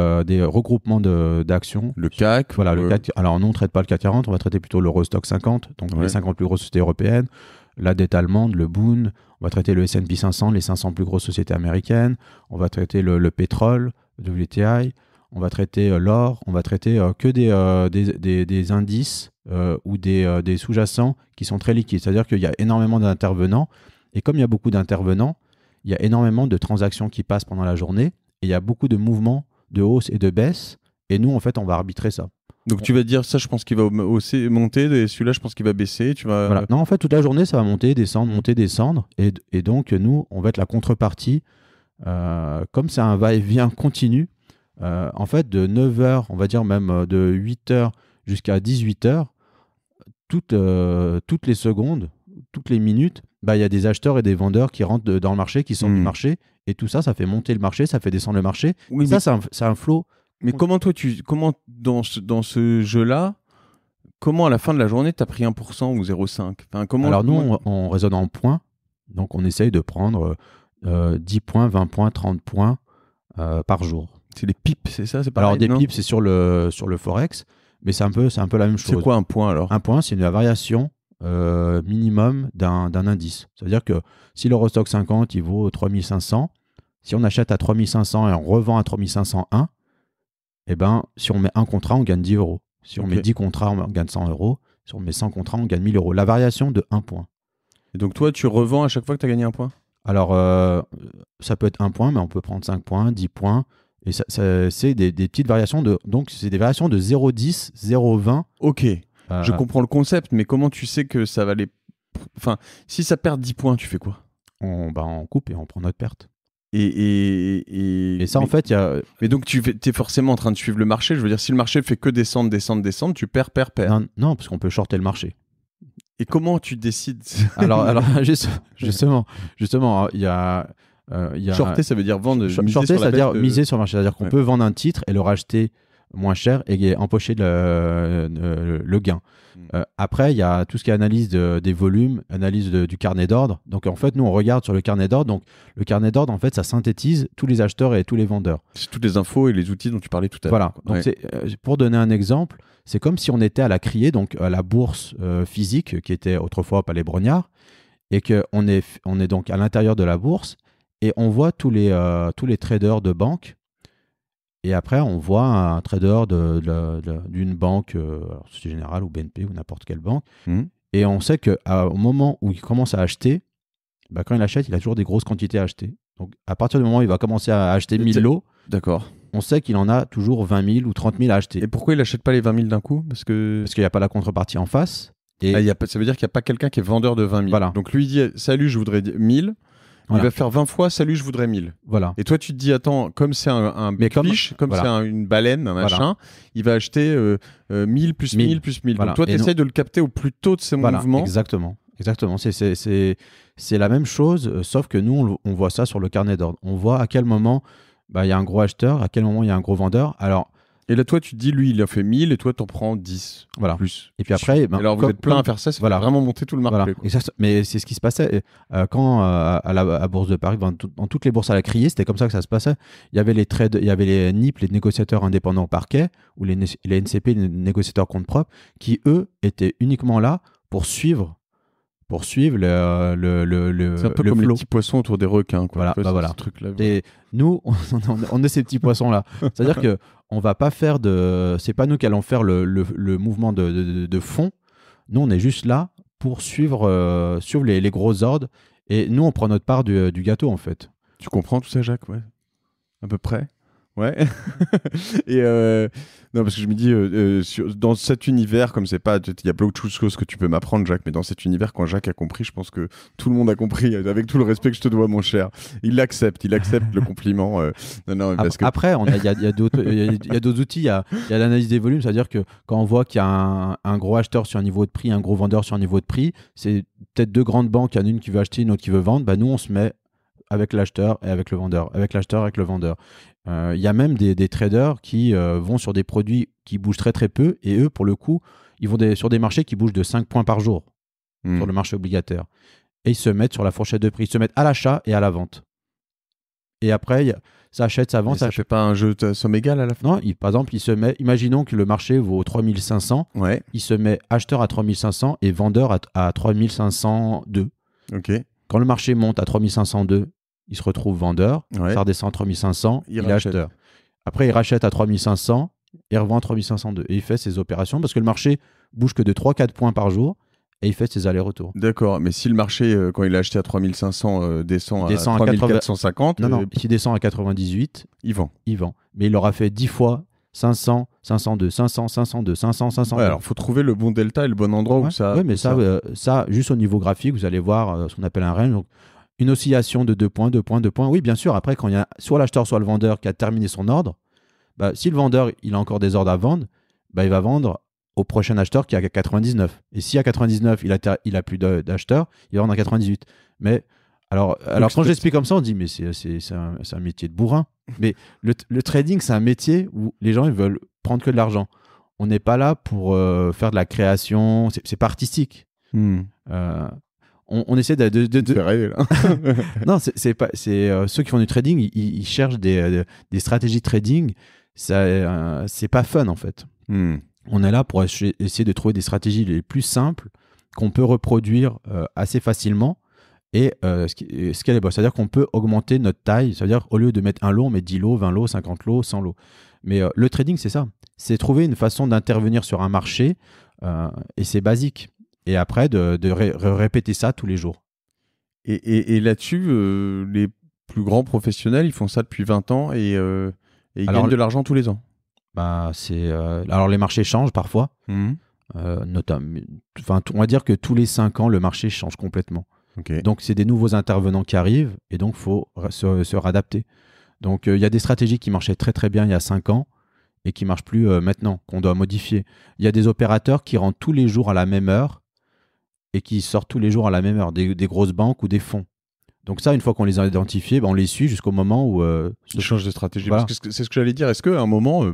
regroupements d'actions. Le CAC. Voilà, le CAC. Alors nous, on ne traite pas le CAC 40, on va traiter plutôt l'Eurostock 50, donc les 50 plus grosses sociétés européennes, la dette allemande, le Bund, on va traiter le S&P 500, les 500 plus grosses sociétés américaines, on va traiter le pétrole, le WTI, on va traiter l'or, on va traiter que des indices ou des sous-jacents qui sont très liquides. C'est-à-dire qu'il y a énormément d'intervenants, et comme il y a beaucoup d'intervenants, il y a énormément de transactions qui passent pendant la journée, et il y a beaucoup de mouvements de hausse et de baisse, et nous, en fait, on va arbitrer ça. Donc tu vas dire ça, je pense qu'il va monter, et celui-là, je pense qu'il va baisser. Voilà. Non, en fait, toute la journée, ça va monter, descendre. Et donc, nous, on va être la contrepartie. Comme c'est un va-et-vient continu, en fait, de 9h, on va dire même de 8h jusqu'à 18h, toutes les secondes, toutes les minutes, il y a des acheteurs et des vendeurs qui rentrent dans le marché, qui sortent du marché. Et tout ça, ça fait monter le marché, ça fait descendre le marché. Oui, ça, c'est un flow. Mais comment dans ce jeu-là, comment à la fin de la journée, tu as pris 1% ou 0,5 ? Alors nous, on raisonne en points. Donc on essaye de prendre 10 points, 20 points, 30 points par jour. C'est les pips, c'est ça? Alors des pips, c'est sur le Forex, mais c'est un peu la même chose. C'est quoi un point alors? Un point, c'est la variation minimum d'un indice. C'est-à-dire que si l'Eurostock 50, il vaut 3500, si on achète à 3500 et on revend à 3501, si on met un contrat, on gagne 10 euros. Si on met 10 contrats, on gagne 100 euros. Si on met 100 contrats, on gagne 1000 euros. La variation de 1 point. Et donc toi, tu revends à chaque fois que tu as gagné un point? Alors, ça peut être 1 point, mais on peut prendre 5 points, 10 points. Et c'est des petites variations. Donc, c'est des variations de 0,10, 0,20. Ok, je comprends le concept, mais comment tu sais que ça va aller... Enfin, si ça perd 10 points, tu fais quoi? On coupe et on prend notre perte. Et ça, en fait, il y a... Mais donc, tu es forcément en train de suivre le marché. Je veux dire, si le marché fait que descendre, tu perds. Non, parce qu'on peut shorter le marché. Et comment tu décides? alors justement, il y a... Shorter, ça veut dire vendre. Shorter, c'est-à-dire miser sur le marché. C'est-à-dire qu'on peut vendre un titre et le racheter moins cher et empocher le gain. Après, il y a tout ce qui est analyse des volumes, analyse du carnet d'ordre. Donc, en fait, nous, on regarde sur le carnet d'ordre. Donc, le carnet d'ordre, en fait, ça synthétise tous les acheteurs et tous les vendeurs. C'est toutes les infos et les outils dont tu parlais tout à l'heure. Voilà. Donc, pour donner un exemple, c'est comme si on était à la criée, donc à la bourse physique, qui était autrefois au Palais Brongniart, et qu'on est donc à l'intérieur de la bourse, et on voit tous les traders de banque. Et après, on voit un trader d'une banque, Société Générale ou BNP ou n'importe quelle banque. Et on sait qu'au moment où il commence à acheter, quand il achète, il a toujours des grosses quantités à acheter. Donc, à partir du moment où il va commencer à acheter 1000 lots, d'accord, on sait qu'il en a toujours 20 000 ou 30 000 à acheter. Et pourquoi il n'achète pas les 20 000 d'un coup? Parce qu'il n'y a pas la contrepartie en face. Et... ça veut dire qu'il n'y a pas quelqu'un qui est vendeur de 20 000. Voilà. Donc, lui, il dit « Salut, je voudrais 1000 ». Voilà. Il va faire 20 fois, salut, je voudrais 1000. Voilà. Et toi, tu te dis, attends, comme c'est un biche, comme c'est une baleine, un machin, il va acheter 1000 plus 1000 plus 1000. Voilà. Donc toi, tu essaies de le capter au plus tôt de ces mouvements. Exactement. C'est la même chose, sauf que nous, on voit ça sur le carnet d'ordre. On voit à quel moment il y a un gros acheteur, à quel moment il y a un gros vendeur. Alors, Et là, toi, tu te dis, lui, il a fait 1000 et toi, t'en prends 10. Voilà. Plus. Et puis après, alors vous êtes plein à faire ça, voilà. vraiment monter tout le marché. Voilà. Exact. Mais c'est ce qui se passait quand à la Bourse de Paris, dans toutes les bourses à la criée, c'était comme ça que ça se passait. Il y avait les trades, il y avait les NIP, les négociateurs indépendants parquet, ou les NCP, les négociateurs compte propre, qui eux étaient uniquement là pour suivre le c'est un peu comme flow. les petits poissons autour des requins. Quoi. Voilà. Ce truc-là. Et nous, on est ces petits poissons-là. C'est-à-dire que on va pas faire c'est pas nous qui allons faire le mouvement de fond. Nous, on est juste là pour suivre les gros ordres. Et nous, on prend notre part du gâteau, en fait. Tu comprends tout ça, Jacques? Ouais. À peu près. Ouais. Et non, parce que je me dis, dans cet univers, comme c'est pas, il y a beaucoup de choses que tu peux m'apprendre, Jacques, mais dans cet univers, quand Jacques a compris, je pense que tout le monde a compris, avec tout le respect que je te dois, mon cher. Il accepte le compliment. Non, parce que... Après, il y a d'autres outils. Il y a l'analyse des volumes, c'est-à-dire que quand on voit qu'il y a un gros acheteur sur un niveau de prix, un gros vendeur sur un niveau de prix, c'est peut-être deux grandes banques, il y en a une qui veut acheter, une autre qui veut vendre. Bah, nous, on se met avec l'acheteur et avec le vendeur, avec l'acheteur et avec le vendeur. Il y a même des traders qui vont sur des produits qui bougent très très peu, et eux, pour le coup, ils vont sur des marchés qui bougent de 5 points par jour sur le marché obligataire. Et ils se mettent sur la fourchette de prix. Ils se mettent à l'achat et à la vente. Et après, ça achète, ça vend. Ça ne fait pas un jeu de somme égale à la fin? Non, par exemple, imaginons que le marché vaut 3500. Ouais. Il se met acheteur à 3500 et vendeur à 3502. Ok. Quand le marché monte à 3502, il se retrouve vendeur, ça redescend à 3500, il est acheteur. Après, il rachète à 3500 et revend à 3502. Et il fait ses opérations parce que le marché bouge que de 3-4 points par jour et il fait ses allers-retours. D'accord, mais si le marché, quand il a acheté à 3500, descend à 3450... Non, s'il descend à 98, il vend. Mais il aura fait 10 fois 500, 502, 500, 502, 500, 502. Ouais, alors il faut trouver le bon delta et le bon endroit où ça... Oui, mais ça, juste au niveau graphique, vous allez voir ce qu'on appelle un range. Donc, une oscillation de 2 points, 2 points, 2 points. Oui, bien sûr, après, quand il y a soit l'acheteur, soit le vendeur qui a terminé son ordre, bah, si le vendeur il a encore des ordres à vendre, bah, il va vendre au prochain acheteur qui est à 99. Et si à 99, il a plus d'acheteurs, il va vendre à 98. Mais alors quand j'explique comme ça, on dit mais c'est un métier de bourrin. Mais le trading, c'est un métier où les gens ils veulent prendre que de l'argent. On n'est pas là pour faire de la création, c'est pas artistique. On essaie de... rêver, là. Non, c'est ceux qui font du trading, ils cherchent des stratégies de trading. C'est pas fun, en fait. On est là pour essayer de trouver des stratégies les plus simples qu'on peut reproduire assez facilement. Et ce qui est bon, c'est-à-dire qu'on peut augmenter notre taille. C'est-à-dire au lieu de mettre un lot, on met 10 lots, 20 lots, 50 lots, 100 lots. Mais le trading, c'est ça. C'est trouver une façon d'intervenir sur un marché et c'est basique. Et après, de répéter ça tous les jours. Et là-dessus, les plus grands professionnels, ils font ça depuis 20 ans et ils gagnent de l'argent tous les ans. Bah, alors, les marchés changent parfois. On va dire que tous les 5 ans, le marché change complètement. Okay. Donc, c'est des nouveaux intervenants qui arrivent et donc, il faut se réadapter. Donc, il y a des stratégies qui marchaient très, très bien il y a 5 ans et qui ne marchent plus maintenant, qu'on doit modifier. Il y a des opérateurs qui rentrent tous les jours à la même heure et qui sortent tous les jours à la même heure, des grosses banques ou des fonds. Donc ça, une fois qu'on les a identifiés, on les suit jusqu'au moment où... ils changent de stratégie. Voilà. Parce que c'est ce que j'allais dire. Est-ce qu'à un moment...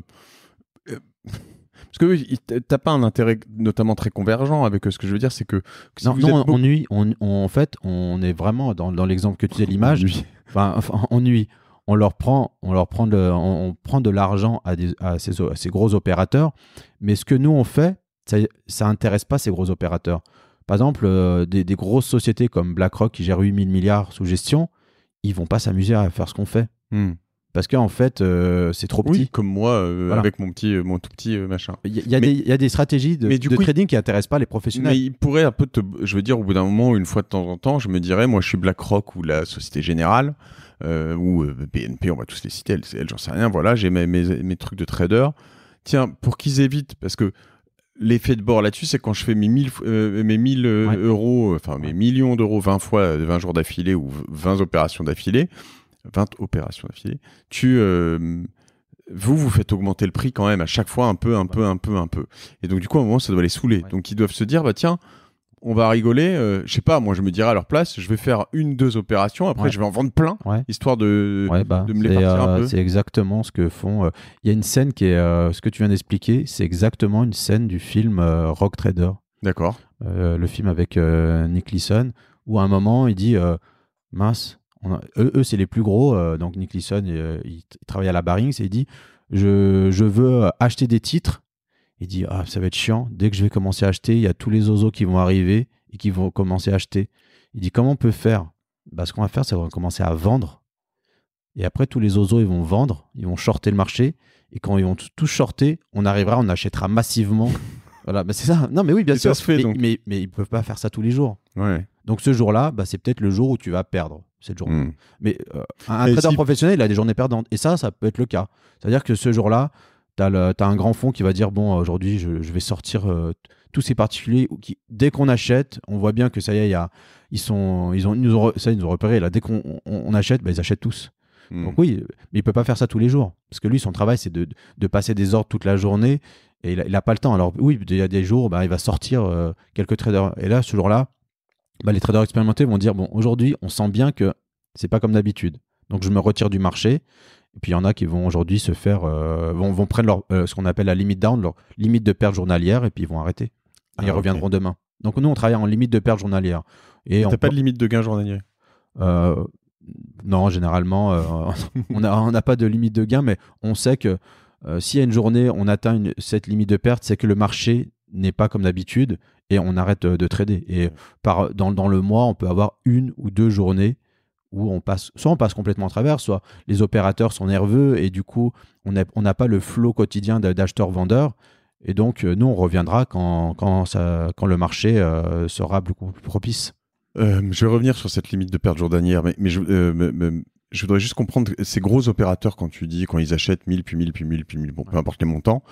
parce que tu n'as pas un intérêt notamment très convergent avec ce que je veux dire, c'est que... Si en fait, on est vraiment dans l'exemple que tu disais, l'image. On nuit. On prend de l'argent à ces gros opérateurs, mais ce que nous, on fait, ça n'intéresse pas ces gros opérateurs. Par exemple, des grosses sociétés comme BlackRock qui gèrent 8 000 milliards sous gestion, ils ne vont pas s'amuser à faire ce qu'on fait. Parce qu'en fait, c'est trop petit. Oui, comme moi, avec mon tout petit machin. Il y a des stratégies de trading qui n'intéressent pas les professionnels. Mais il pourrait un peu je veux dire, au bout d'un moment, une fois de temps en temps, je me dirais, moi, je suis BlackRock ou la Société Générale, ou BNP, on va tous les citer, LCL, j'en sais rien, voilà, j'ai mes trucs de trader. Tiens, pour qu'ils évitent, parce que l'effet de bord là-dessus, c'est quand je fais mes 1000 euros, enfin mes millions d'euros 20 fois, 20 jours d'affilée ou 20 opérations d'affilée, 20 opérations d'affilée, vous faites augmenter le prix quand même à chaque fois un peu. Et donc du coup, à un moment, ça doit les saouler. Donc ils doivent se dire, bah tiens, on va rigoler. Je sais pas, moi, je me dirais à leur place, je vais faire 1-2 opérations. Après, je vais en vendre plein, histoire de me les partir un peu. C'est exactement ce que font. Il y a une scène qui est ce que tu viens d'expliquer. C'est exactement une scène du film Rogue Trader. D'accord. Le film avec Nick Leeson, où à un moment, il dit mince, eux, c'est les plus gros. Donc, Nick Leeson, il travaille à la Barings et il dit je veux acheter des titres. Il dit ça va être chiant. Dès que je vais commencer à acheter, il y a tous les oiseaux qui vont arriver et qui vont commencer à acheter. Il dit comment on peut faire? Ce qu'on va faire, c'est qu'on va commencer à vendre. Et après, tous les oiseaux, ils vont vendre, ils vont shorter le marché. Et quand ils vont tous shorter, on achètera massivement. Voilà, c'est ça. Non, mais oui, bien sûr. Ça se fait, mais ils ne peuvent pas faire ça tous les jours. Ouais. Donc ce jour-là, c'est peut-être le jour où tu vas perdre cette journée. Mais un trader professionnel, il a des journées perdantes. Et ça peut être le cas. C'est-à-dire que ce jour-là, tu as un grand fonds qui va dire bon, aujourd'hui, je vais sortir tous ces particuliers qui, dès qu'on achète, on voit bien que ça y est, ils nous ont repéré. Là, dès qu'on achète, ils achètent tous. Donc oui, mais il ne peut pas faire ça tous les jours. Parce que lui, son travail, c'est de passer des ordres toute la journée et il n'a pas le temps. Alors oui, il y a des jours, il va sortir quelques traders. Et là, ce jour-là, les traders expérimentés vont dire bon, aujourd'hui, on sent bien que c'est pas comme d'habitude. Donc je me retire du marché. Et puis il y en a qui vont aujourd'hui se faire, vont prendre ce qu'on appelle la limite down, leur limite de perte journalière, et puis ils vont arrêter. Ils reviendront demain. Donc nous, on travaille en limite de perte journalière. Et t'as pas de limite de gain journalier? Non, généralement, on n'a pas de limite de gain, mais on sait que s'il y a une journée, on atteint cette limite de perte, c'est que le marché n'est pas comme d'habitude et on arrête de trader. Et dans le mois, on peut avoir 1 ou 2 journées où on passe complètement à travers, soit les opérateurs sont nerveux et du coup, on n'a pas le flow quotidien d'acheteurs-vendeurs. Et donc, nous, on reviendra quand le marché sera beaucoup plus propice. Je vais revenir sur cette limite de perte journalière, mais je voudrais juste comprendre ces gros opérateurs, quand ils achètent 1000, puis 1000, puis 1000, puis 1000, bon, peu importe les montants,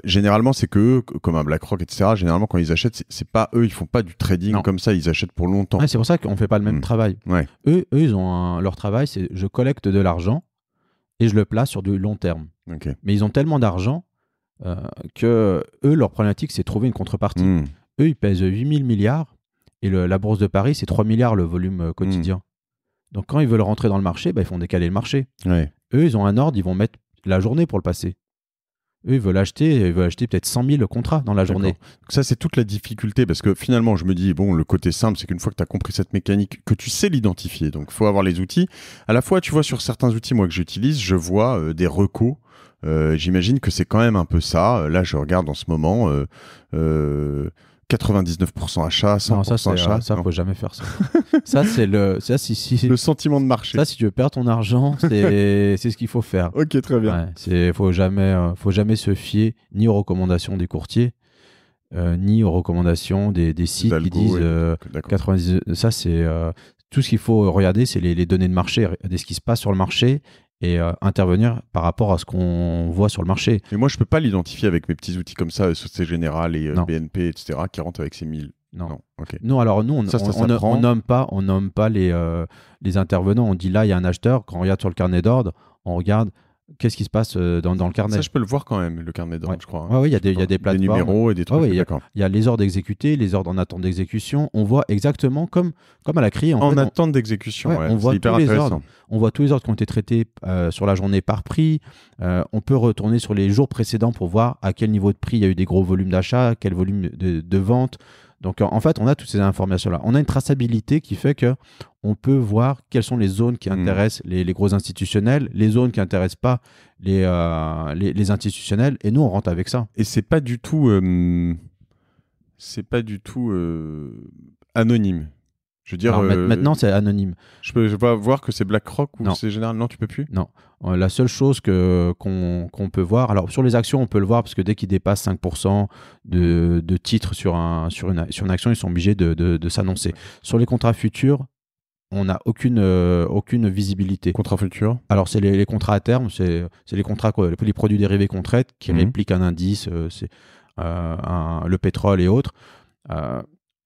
généralement, c'est que eux, comme un BlackRock, etc., généralement, quand ils achètent, c'est pas eux, ils font pas du trading comme ça, ils achètent pour longtemps. Ouais, c'est pour ça qu'on fait pas le même travail. Ouais. Eux, ils ont leur travail, c'est je collecte de l'argent et je le place sur du long terme. Okay. Mais ils ont tellement d'argent que eux, leur problématique, c'est trouver une contrepartie. Eux, ils pèsent 8000 milliards et la bourse de Paris, c'est 3 milliards le volume quotidien. Donc, quand ils veulent rentrer dans le marché, ils font décaler le marché. Ouais. Eux, ils ont un ordre, ils vont mettre la journée pour le passer. Eux, ils veulent acheter peut-être 100 000 contrats dans la journée. Donc ça, c'est toute la difficulté, parce que finalement, je me dis, bon, le côté simple, c'est qu'une fois que tu as compris cette mécanique, que tu sais l'identifier, donc il faut avoir les outils. À la fois, tu vois, sur certains outils, moi, que j'utilise, je vois des recos. J'imagine que c'est quand même un peu ça. Là, je regarde en ce moment... 99% achat, 100% achat. Ça, faut jamais faire ça. Ça, c'est le sentiment de marché. Ça, si tu veux perdre ton argent, c'est ce qu'il faut faire. Ok, très bien. Faut jamais se fier ni aux recommandations des courtiers, ni aux recommandations des sites qui disent 90. Ça, c'est tout ce qu'il faut regarder, c'est les données de marché, de ce qui se passe sur le marché. Et intervenir par rapport à ce qu'on voit sur le marché. Mais moi, je peux pas l'identifier avec mes petits outils comme ça, Société Générale et BNP, etc., qui rentrent avec ces 1000. Non. Okay. Non, alors nous, on nomme pas les intervenants. On dit là, il y a un acheteur. Quand on regarde sur le carnet d'ordre, on regarde qu'est-ce qui se passe dans le carnet. Ça, je peux le voir quand même, le carnet d'ordre, je crois. Oui, il y a des plateformes. Des numéros et des trucs. Il y a les ordres exécutés, les ordres en attente d'exécution. On voit exactement comme à la CRI. En attente d'exécution, on voit tous les ordres. On voit tous les ordres qui ont été traités sur la journée par prix. On peut retourner sur les jours précédents pour voir à quel niveau de prix il y a eu des gros volumes d'achat, quel volume de vente. Donc, en fait, on a toutes ces informations-là. On a une traçabilité qui fait que on peut voir quelles sont les zones qui intéressent les gros institutionnels, les zones qui n'intéressent pas les institutionnels, et nous, on rentre avec ça. Et c'est pas du tout anonyme. Je veux dire, alors, maintenant, c'est anonyme. Je peux pas voir que c'est BlackRock ou c'est général. Non, tu peux plus. Non. La seule chose qu'on peut voir, alors sur les actions, on peut le voir parce que dès qu'ils dépassent 5% de titres sur une action, ils sont obligés de s'annoncer. Ouais. Sur les contrats futurs, on n'a aucune visibilité. Contrats futurs ? Alors, c'est les contrats à terme, c'est les contrats, les produits dérivés qu'on traite qui répliquent un indice, c'est le pétrole et autres.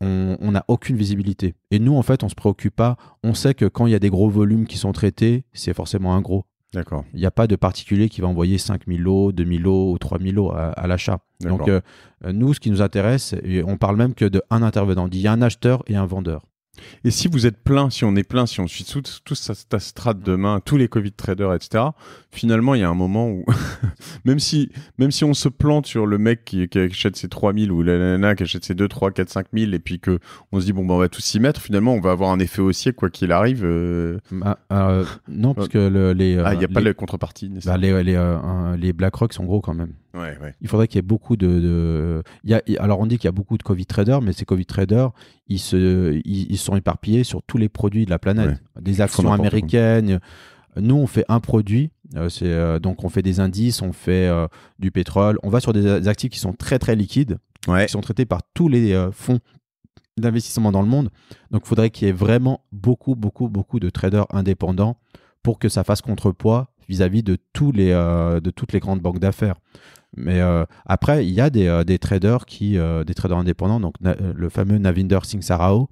On n'a aucune visibilité. Et nous, en fait, on ne se préoccupe pas. On sait que quand il y a des gros volumes qui sont traités, c'est forcément un gros. D'accord. Il n'y a pas de particulier qui va envoyer 5 000 lots, 2 000 lots ou 3 000 lots à l'achat. D'accord. Donc, nous, ce qui nous intéresse, et on parle même que d'un intervenant. Il y a un acheteur et un vendeur. Et si vous êtes plein, si on est plein, si on suit toute ta strate de main, tous les Covid traders, etc., finalement, il y a un moment où, même si on se plante sur le mec qui achète ses 3 000 ou la nana qui achète ses 2, 3, 4, 5 000 et puis qu'on se dit, bon, on va tous s'y mettre, finalement, on va avoir un effet haussier, quoi qu'il arrive. Non, parce que il n'y a pas de contrepartie. Les BlackRock sont gros quand même. Ouais. Il faudrait qu'il y ait beaucoup alors, on dit qu'il y a beaucoup de Covid traders, mais ces Covid traders, ils sont éparpillés sur tous les produits de la planète. Ouais. Des actions américaines. Nous, on fait un produit. Donc, on fait des indices, on fait du pétrole. On va sur des actifs qui sont très, très liquides, qui sont traités par tous les fonds d'investissement dans le monde. Donc, il faudrait qu'il y ait vraiment beaucoup, beaucoup, beaucoup de traders indépendants pour que ça fasse contrepoids vis-à-vis de toutes les grandes banques d'affaires. Mais après, il y a des traders des traders indépendants. Donc, le fameux Navinder Singh Sarao,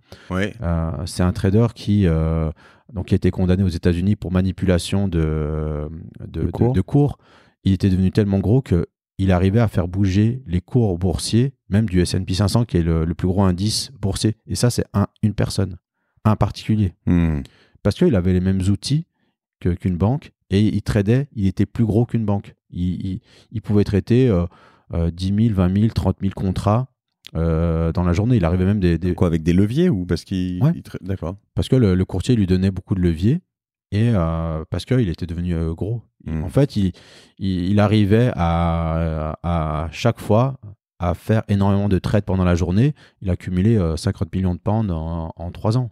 c'est un trader qui a été condamné aux États-Unis pour manipulation de cours. Il était devenu tellement gros qu'il arrivait à faire bouger les cours boursiers, même du S&P 500, qui est le plus gros indice boursier. Et ça, c'est une personne, un particulier. Parce qu'il avait les mêmes outils qu'une banque. Et il tradait, il était plus gros qu'une banque. Il pouvait traiter 10 000, 20 000, 30 000 contrats dans la journée. Il arrivait même Quoi, avec des leviers ou parce qu'il... D'accord. Parce que le courtier lui donnait beaucoup de leviers et parce qu'il était devenu gros. En fait, il arrivait à chaque fois à faire énormément de trades pendant la journée. Il a accumulé 50 millions de pounds en 3 ans.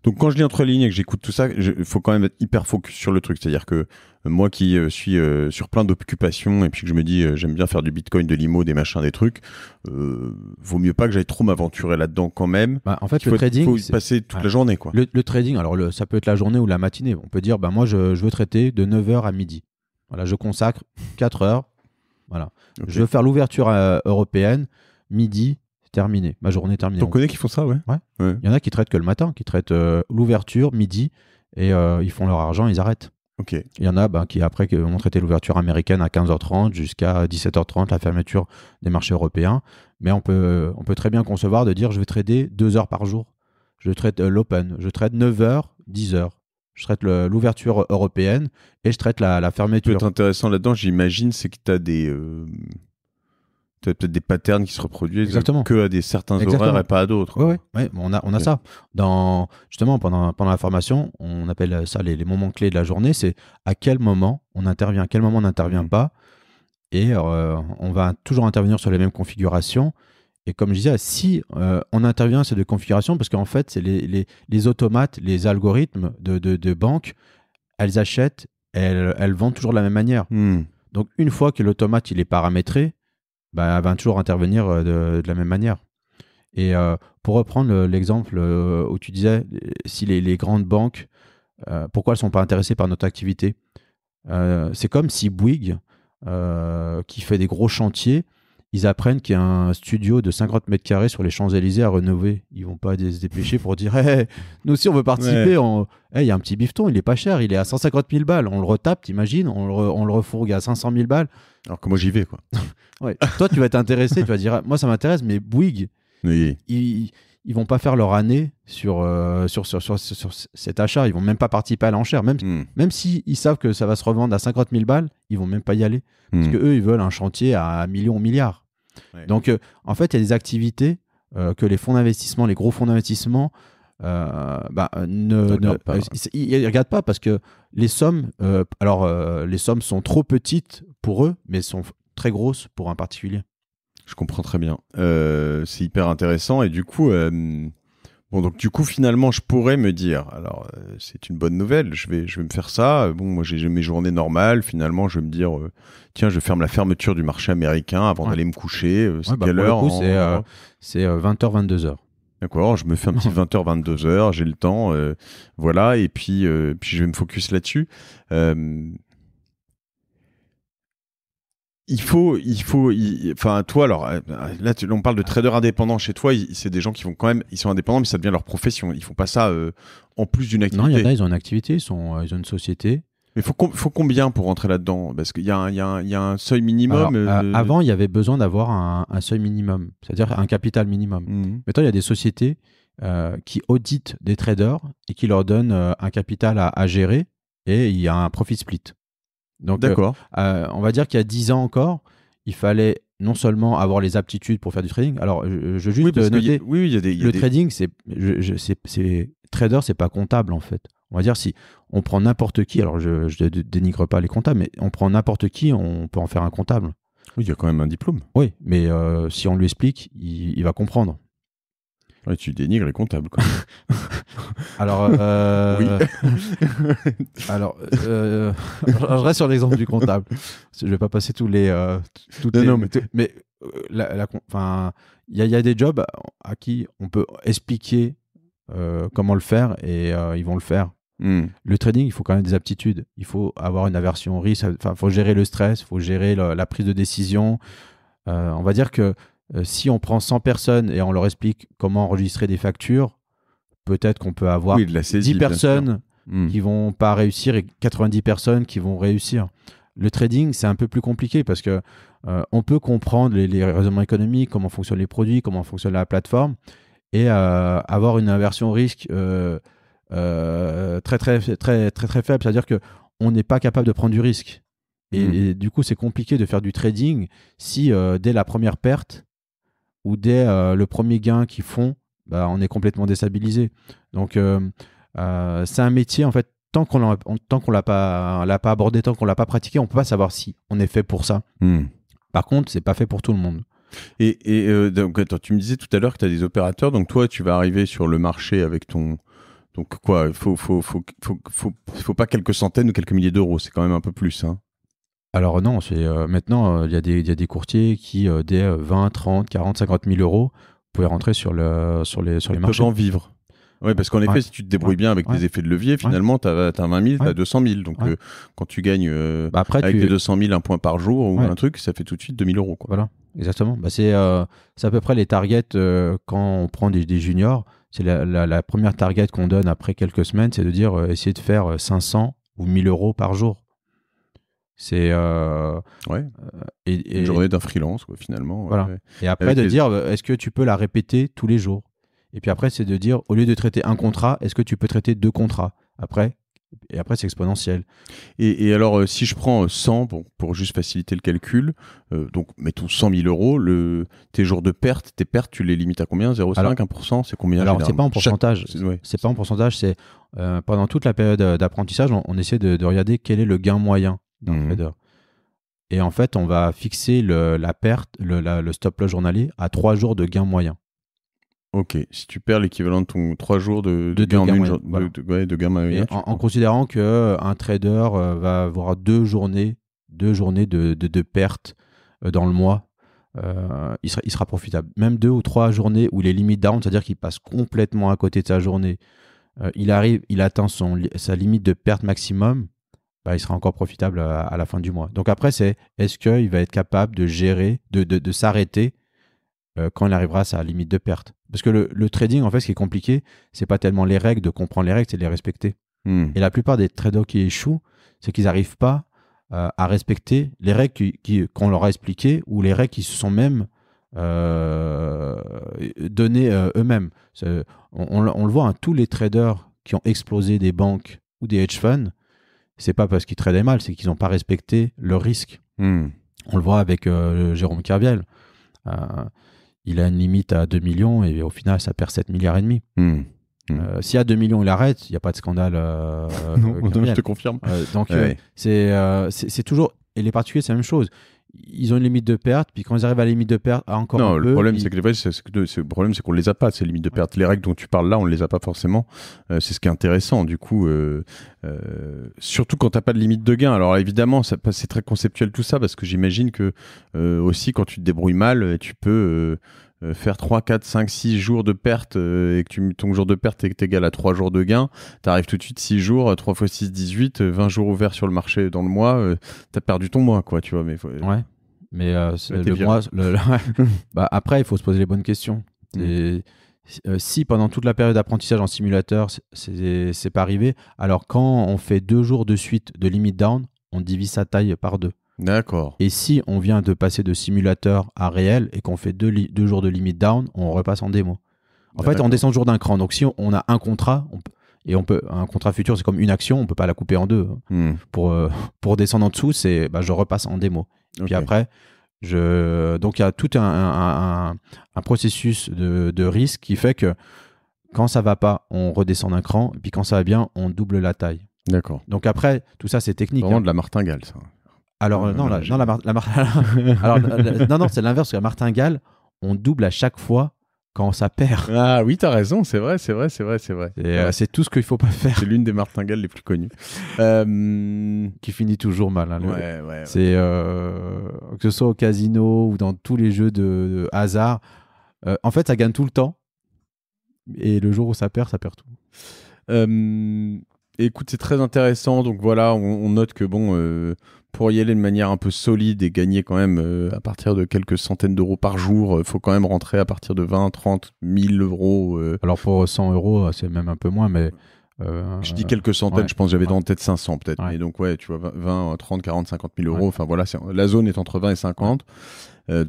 Donc quand je lis entre lignes et que j'écoute tout ça, il faut quand même être hyper focus sur le truc. C'est-à-dire que moi qui suis sur plein d'occupations et puis que je me dis j'aime bien faire du bitcoin, de l'IMO, des machins, des trucs, vaut mieux pas que j'aille trop m'aventurer là-dedans quand même. En fait, le trading, il faut y passer toute la journée, quoi. Le trading, alors ça peut être la journée ou la matinée. On peut dire moi je veux traiter de 9h à midi. Voilà, je consacre 4 heures. Voilà. Okay. Je veux faire l'ouverture européenne, midi. Terminé, ma journée est terminée. T'en connais qui font ça, ouais. Il y en a qui traitent que le matin, qui traitent l'ouverture, midi, et ils font leur argent, ils arrêtent. Okay. Il y en a qui après vont traiter l'ouverture américaine à 15h30 jusqu'à 17h30, la fermeture des marchés européens. Mais on peut très bien concevoir de dire je vais trader 2 heures par jour. Je traite l'open, je traite 9h, 10h. Je traite l'ouverture européenne et je traite la fermeture. Ce qui est intéressant là-dedans, j'imagine, c'est que tu as des... Tu as peut-être des patterns qui se reproduisent que à certains horaires et pas à d'autres. Oui, on a ça. Justement, pendant la formation, on appelle ça les moments clés de la journée. C'est à quel moment on intervient, à quel moment on n'intervient pas. Et on va toujours intervenir sur les mêmes configurations. Et comme je disais, si on intervient sur des configurations, parce qu'en fait, c'est les automates, les algorithmes de banque, elles achètent, elles vendent toujours de la même manière. Donc, une fois que l'automate il est paramétré, elle va toujours intervenir de la même manière. Et pour reprendre l'exemple où tu disais, si les grandes banques, pourquoi elles ne sont pas intéressées par notre activité, c'est comme si Bouygues, qui fait des gros chantiers, ils apprennent qu'il y a un studio de 50 mètres carrés sur les Champs-Élysées à rénover. Ils ne vont pas se dépêcher pour dire hey, nous aussi on veut participer. Il y a un petit bifton, il n'est pas cher, il est à 150 000 balles. On le retape, t'imagines, on le refourgue à 500 000 balles. Alors que moi j'y vais, quoi. Ouais. Toi, tu vas t'intéresser, tu vas dire moi ça m'intéresse, mais Bouygues, ils vont pas faire leur année sur cet achat. Ils vont même pas participer à l'enchère. Même s'ils savent que ça va se revendre à 50 000 balles, ils vont même pas y aller. Parce qu'eux, ils veulent un chantier à millions, milliards. Ouais. Donc, en fait, il y a des activités que les fonds d'investissement, les gros fonds d'investissement, ils regardent pas parce que les sommes, les sommes sont trop petites pour eux, mais sont très grosses pour un particulier. Je comprends très bien. C'est hyper intéressant et du coup, finalement, je pourrais me dire, alors c'est une bonne nouvelle, je vais me faire ça. Bon, moi j'ai mes journées normales. Finalement, je vais me dire, tiens, je ferme la fermeture du marché américain avant d'aller me coucher. C'est quelle heure c'est 20h, 22h. D'accord, je me fais un petit 20h, 22h, j'ai le temps, voilà, et puis je vais me focus là-dessus. Enfin, toi, alors, là, on parle de traders indépendants chez toi, c'est des gens qui vont quand même, ils sont indépendants, mais ça devient leur profession. Ils font pas ça en plus d'une activité. Non, il y en a, ils ont une activité, ils ont une société. Mais faut combien pour rentrer là-dedans? Parce qu'il y a un seuil minimum. Alors, avant, il y avait besoin d'avoir un seuil minimum, c'est-à-dire un capital minimum. Maintenant, il y a des sociétés qui auditent des traders et qui leur donnent un capital à gérer et il y a un profit split. Donc, d'accord. On va dire qu'il y a 10 ans encore, il fallait non seulement avoir les aptitudes pour faire du trading. Alors, je juste noter, le trading, trader, c'est pas comptable en fait. On va dire si on prend n'importe qui, alors je ne dénigre pas les comptables, mais on prend n'importe qui, on peut en faire un comptable. Oui, il y a quand même un diplôme. Oui, mais si on lui explique, il va comprendre. Ouais, tu dénigres les comptables, quoi. Alors, oui. Alors, je reste sur l'exemple du comptable. Je ne vais pas passer toutes les. Mais il y a des jobs à qui on peut expliquer comment le faire et ils vont le faire. Le trading, il faut quand même des aptitudes. Il faut avoir une aversion au risque. Il faut gérer le stress, il faut gérer la prise de décision. On va dire que si on prend 100 personnes et on leur explique comment enregistrer des factures, peut-être qu'on peut avoir 10 personnes qui vont pas réussir et 90 personnes qui vont réussir. Le trading, c'est un peu plus compliqué parce que on peut comprendre les raisonnements économiques, comment fonctionnent les produits, comment fonctionne la plateforme et avoir une aversion au risque très faible, c'est-à-dire que on n'est pas capable de prendre du risque et du coup c'est compliqué de faire du trading si dès la première perte ou dès le premier gain qu'ils font, on est complètement déstabilisé. Donc c'est un métier en fait, tant qu'on l'a pas abordé, tant qu'on l'a pas pratiqué, on peut pas savoir si on est fait pour ça. Par contre, c'est pas fait pour tout le monde. Et donc attends, tu me disais tout à l'heure que tu as des opérateurs, donc toi tu vas arriver sur le marché avec ton. Donc quoi, il faut pas quelques centaines ou quelques milliers d'euros, c'est quand même un peu plus. Hein. Alors non, maintenant, il y a des courtiers qui, dès 20, 30, 40, 50 000 euros, pouvaient rentrer sur les marchés. Ils peuvent en vivre. Oui, parce qu'en effet, si tu te débrouilles bien avec des effets de levier, finalement, tu as 20 000, tu as 200 000. Donc, quand tu gagnes avec les 200 000, un point par jour ou un truc, ça fait tout de suite 2 000 euros. Quoi. Voilà, exactement. C'est à peu près les targets quand on prend des juniors. C'est la première target qu'on donne après quelques semaines, c'est de dire essayer de faire 500 ou 1 000 euros par jour. C'est une journée d'un freelance, quoi, finalement. Voilà. Ouais. Et après, de dire est-ce que tu peux la répéter tous les jours? Et puis après, c'est de dire, au lieu de traiter un contrat, est-ce que tu peux traiter 2 contrats après? Et après, c'est exponentiel. Et alors, si je prends 100, pour juste faciliter le calcul, donc mettons 100 000 euros, tes jours de perte, tes pertes, tu les limites à combien? 0,5, 1%? C'est combien? Alors, c'est pas en pourcentage. C'est pas en pourcentage, c'est pendant toute la période d'apprentissage, on essaie de regarder quel est le gain moyen d'un trader. Et en fait, on va fixer la perte, le stop loss journalier à 3 jours de gain moyen. Ok, si tu perds l'équivalent de ton 3 jours de gain moyen. De gain moyen. En considérant qu'un trader va avoir 2 journées de perte dans le mois, il sera profitable. Même 2 ou 3 journées où il est limite down, c'est-à-dire qu'il passe complètement à côté de sa journée, il atteint sa limite de perte maximum, il sera encore profitable à la fin du mois. Donc après, est-ce qu'il va être capable de gérer, de s'arrêter quand il arrivera à sa limite de perte. Parce que le trading, en fait, ce qui est compliqué, c'est pas tellement les règles, de comprendre les règles, c'est de les respecter. Et la plupart des traders qui échouent, c'est qu'ils n'arrivent pas à respecter les règles qu'on leur a expliquées ou les règles qui se sont même données eux-mêmes. On le voit, tous les traders qui ont explosé des banques ou des hedge funds, c'est pas parce qu'ils tradaient mal, c'est qu'ils n'ont pas respecté le risque. On le voit avec Jérôme Kerviel. Il a une limite à 2 millions et au final, ça perd 7 milliards et demi. S'il y a 2 millions, il arrête, il n'y a pas de scandale. Non, je te confirme. Donc, c'est toujours... Et les particuliers, c'est la même chose. Ils ont une limite de perte, puis quand ils arrivent à la limite de perte, encore un peu... Le problème, le problème, c'est qu'on ne les a pas, ces limites de perte. Les règles dont tu parles là, on ne les a pas forcément. C'est ce qui est intéressant, du coup. Surtout quand tu n'as pas de limite de gain. Alors, évidemment, c'est très conceptuel tout ça, parce que j'imagine que aussi, quand tu te débrouilles mal, tu peux... faire 3, 4, 5, 6 jours de perte et que ton jour de perte est égal à 3 jours de gain, tu arrives tout de suite 6 jours, 3 x 6, 18, 20 jours ouverts sur le marché dans le mois, tu as perdu ton mois, quoi, tu vois. Ouais, mais le mois... après, il faut se poser les bonnes questions. si pendant toute la période d'apprentissage en simulateur, c'est pas arrivé, alors quand on fait 2 jours de suite de limit down, on divise sa taille par 2. D'accord. Et si on vient de passer de simulateur à réel et qu'on fait 2 jours de limit down, on repasse en démo. En fait, on descend toujours d'un cran. Donc si on a un contrat, un contrat futur, c'est comme une action, on peut pas la couper en 2. Pour descendre en dessous, je repasse en démo. Okay. Puis après, donc il y a tout un processus de risque qui fait que quand ça va pas, on redescend d'un cran, et puis quand ça va bien, on double la taille. D'accord. Donc après, tout ça c'est technique. Vraiment de la martingale, ça. Alors non, c'est l'inverse, parce que la martingale, on double à chaque fois quand ça perd. Ah oui, t'as raison, c'est vrai. C'est tout ce qu'il faut pas faire. C'est l'une des martingales les plus connues. Qui finit toujours mal. Hein, ouais. C'est que ce soit au casino ou dans tous les jeux de hasard. En fait, ça gagne tout le temps. Et le jour où ça perd tout. Écoute, c'est très intéressant. Donc voilà, on note que pour y aller de manière un peu solide et gagner quand même à partir de quelques centaines d'euros par jour, il faut quand même rentrer à partir de 20, 30, 1000 euros. Alors pour 100 euros, c'est même un peu moins, mais... je dis quelques centaines, je pense que j'avais dans tête 500 peut-être. Ouais. Mais donc tu vois, 20, 30, 40, 50 000 euros. Enfin voilà, la zone est entre 20 et 50.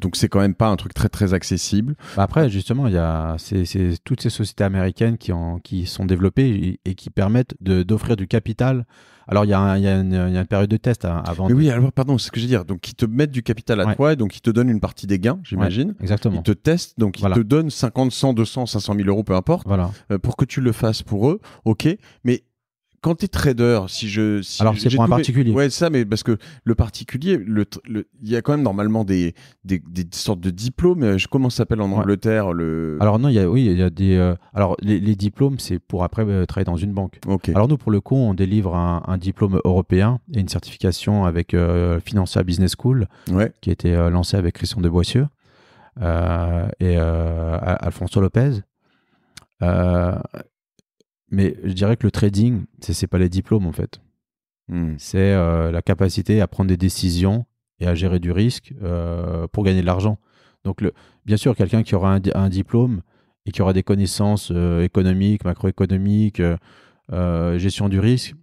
Donc c'est quand même pas un truc très très accessible. Après, justement, il y a toutes ces sociétés américaines qui sont développées et qui permettent d'offrir du capital. Alors, il y a une période de test avant. Mais oui, alors pardon, c'est ce que je veux dire. Donc, ils te mettent du capital à toi, et donc ils te donnent une partie des gains, j'imagine. Exactement. Ils te testent, donc ils te donnent 50, 100, 200, 500 000 euros, peu importe, pour que tu le fasses pour eux. Ok, mais quand tu es trader, alors c'est pour un particulier. Ouais, ça, mais parce que le particulier, il y a quand même normalement des sortes de diplômes. Comment ça s'appelle en Angleterre Alors non, il y a des. Alors les diplômes, c'est pour après travailler dans une banque. Okay. Alors nous, pour le coup, on délivre un diplôme européen et une certification avec Financial Business School, qui a été lancée avec Christian de Boissieu et Alfonso Lopez. Mais je dirais que le trading, c'est pas les diplômes en fait. C'est la capacité à prendre des décisions et à gérer du risque pour gagner de l'argent. Donc, bien sûr, quelqu'un qui aura un diplôme et qui aura des connaissances économiques, macroéconomiques, gestion du risque,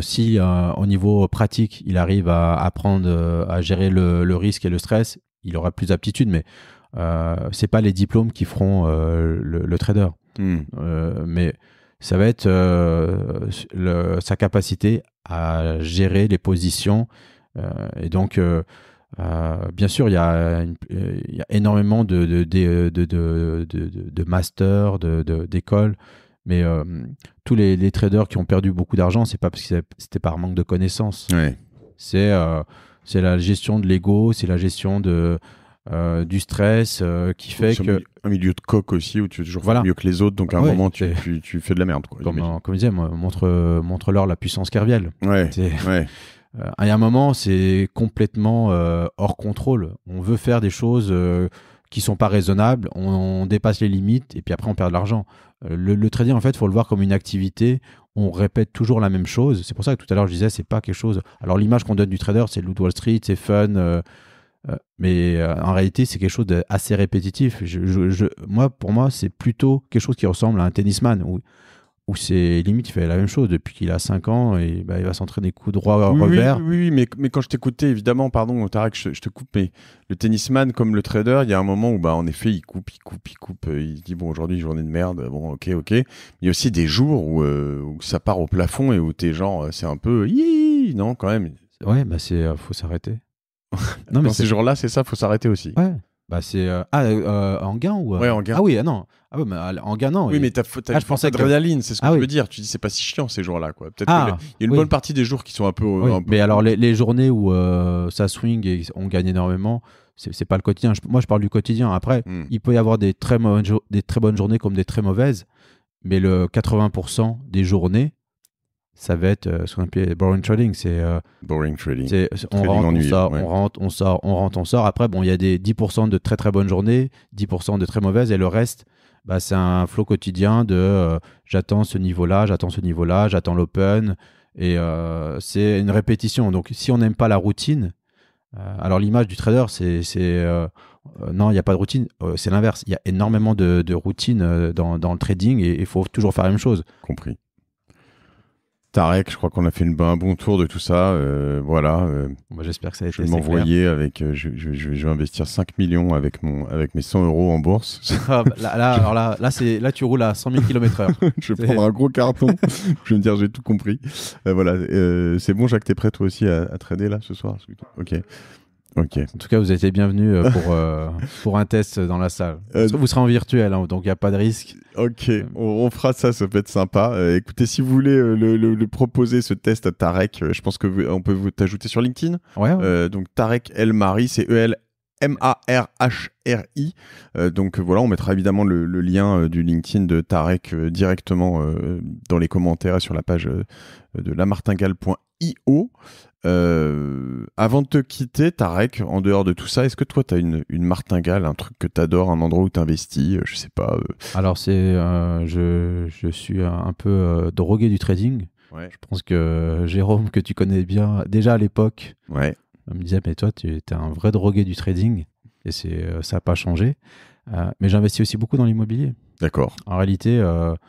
si au niveau pratique, il arrive à apprendre à gérer le risque et le stress, il aura plus d'aptitude. Mais c'est pas les diplômes qui feront le trader. Mais ça va être sa capacité à gérer les positions. Et donc, bien sûr, il y a énormément de masters, d'écoles, mais tous les traders qui ont perdu beaucoup d'argent, c'est pas parce que c'était par manque de connaissances. Ouais. C'est la gestion de l'ego, c'est la gestion du stress qui fait que... Un milieu de coq aussi où tu es toujours mieux que les autres, donc à un moment tu fais de la merde. Quoi, comme je disais, montre-leur la puissance kerviel. Ouais. Il y a un moment, c'est complètement hors contrôle. On veut faire des choses qui sont pas raisonnables, on dépasse les limites et puis après on perd de l'argent. Le trading, en fait, il faut le voir comme une activité. On répète toujours la même chose. C'est pour ça que tout à l'heure je disais, c'est pas quelque chose... Alors l'image qu'on donne du trader, c'est le Wall Street, c'est fun... mais en réalité, c'est quelque chose d'assez répétitif. Pour moi, c'est plutôt quelque chose qui ressemble à un tennisman où c'est limite, il fait la même chose depuis qu'il a 5 ans et il va s'entraîner coup droit revers. Oui, mais quand je t'écoutais, évidemment, pardon, Tarek, je te coupe, mais le tennisman comme le trader, il y a un moment où, en effet, il coupe. Il se dit, bon, aujourd'hui, journée de merde, bon, ok. Mais il y a aussi des jours où ça part au plafond et où t'es genre, c'est un peu, non, quand même. Ouais, faut s'arrêter. Non, mais ces jours-là, c'est ça, faut s'arrêter aussi. Ouais. C'est en gain ou ouais, en gain. Ah oui, non. Ah ouais, mais en gain non. Oui, mais t'as une force d'adrénaline, c'est ce que je veux dire. Tu dis c'est pas si chiant ces jours-là, quoi. Peut-être qu'il y a une bonne partie des jours qui sont un peu. Mais alors les journées où ça swing et on gagne énormément, c'est pas le quotidien. Moi, je parle du quotidien. Après, il peut y avoir des très bonnes journées comme des très mauvaises, mais le 80% des journées, ça va être ce qu'on appelle boring trading. Boring trading. On rentre, on sort. Après, il y a des 10% de très très bonnes journées, 10% de très mauvaises, et le reste, c'est un flow quotidien de j'attends ce niveau-là, j'attends l'open, et c'est une répétition. Donc, si on n'aime pas la routine, alors l'image du trader, Non, il n'y a pas de routine. C'est l'inverse. Il y a énormément de routines dans le trading et il faut toujours faire la même chose. Compris. Tarek, je crois qu'on a fait un bon tour de tout ça. Voilà. J'espère que ça a été Je vais m'envoyer avec. Je vais investir 5 millions avec mes 100 euros en bourse. Là, tu roules à 100 000 km/h. Je vais prendre un gros carton. Je vais me dire, j'ai tout compris. Voilà. C'est bon, Jacques, t'es prêt toi aussi à trader là ce soir? Ok. En tout cas, vous êtes les bienvenus pour un test dans la salle. Vous serez en virtuel, hein, donc il n'y a pas de risque. Ok, on fera ça peut être sympa. Écoutez, si vous voulez le proposer, ce test à Tarek, je pense qu'on peut vous t'ajouter sur LinkedIn. Ouais. Donc Tarek El Mari, c'est ELMARHRI. Donc voilà, on mettra évidemment le lien du LinkedIn de Tarek directement dans les commentaires et sur la page de lamartingale.io. Avant de te quitter, Tarek, en dehors de tout ça, est-ce que toi, tu as une martingale, un truc que tu adores, un endroit où tu investis, je sais pas. Alors, je suis un peu drogué du trading. Ouais. Je pense que Jérôme, que tu connais bien, déjà à l'époque, me disait, mais toi, tu es un vrai drogué du trading. Et ça n'a pas changé. Mais j'investis aussi beaucoup dans l'immobilier. D'accord. En réalité...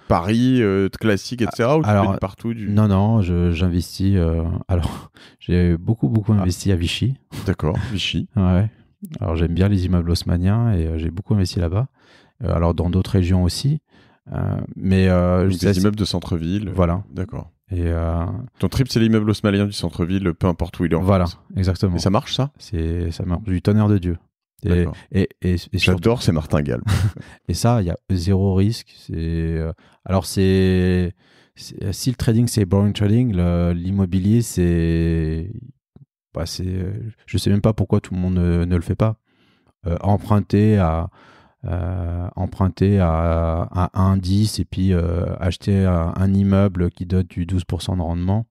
Paris, classique, etc. Ou tu fais du partout Non, j'investis... alors, j'ai beaucoup investi à Vichy. D'accord, Vichy. Ouais. Alors, j'aime bien les immeubles haussmanniens et j'ai beaucoup investi là-bas. Alors, dans d'autres régions aussi. Mais des immeubles de centre-ville. Voilà. D'accord. Et ton trip, c'est l'immeuble haussmannien du centre-ville, peu importe où il est en Voilà, France. exactement. Et ça marche, ça? Ça marche du tonnerre de Dieu. Et j'adore ces martingales. Et ça, il y a zéro risque. Si le trading c'est boring trading, l'immobilier je sais même pas pourquoi tout le monde ne le fait pas. Emprunter à 1,10 et puis acheter un immeuble qui donne du 12% de rendement,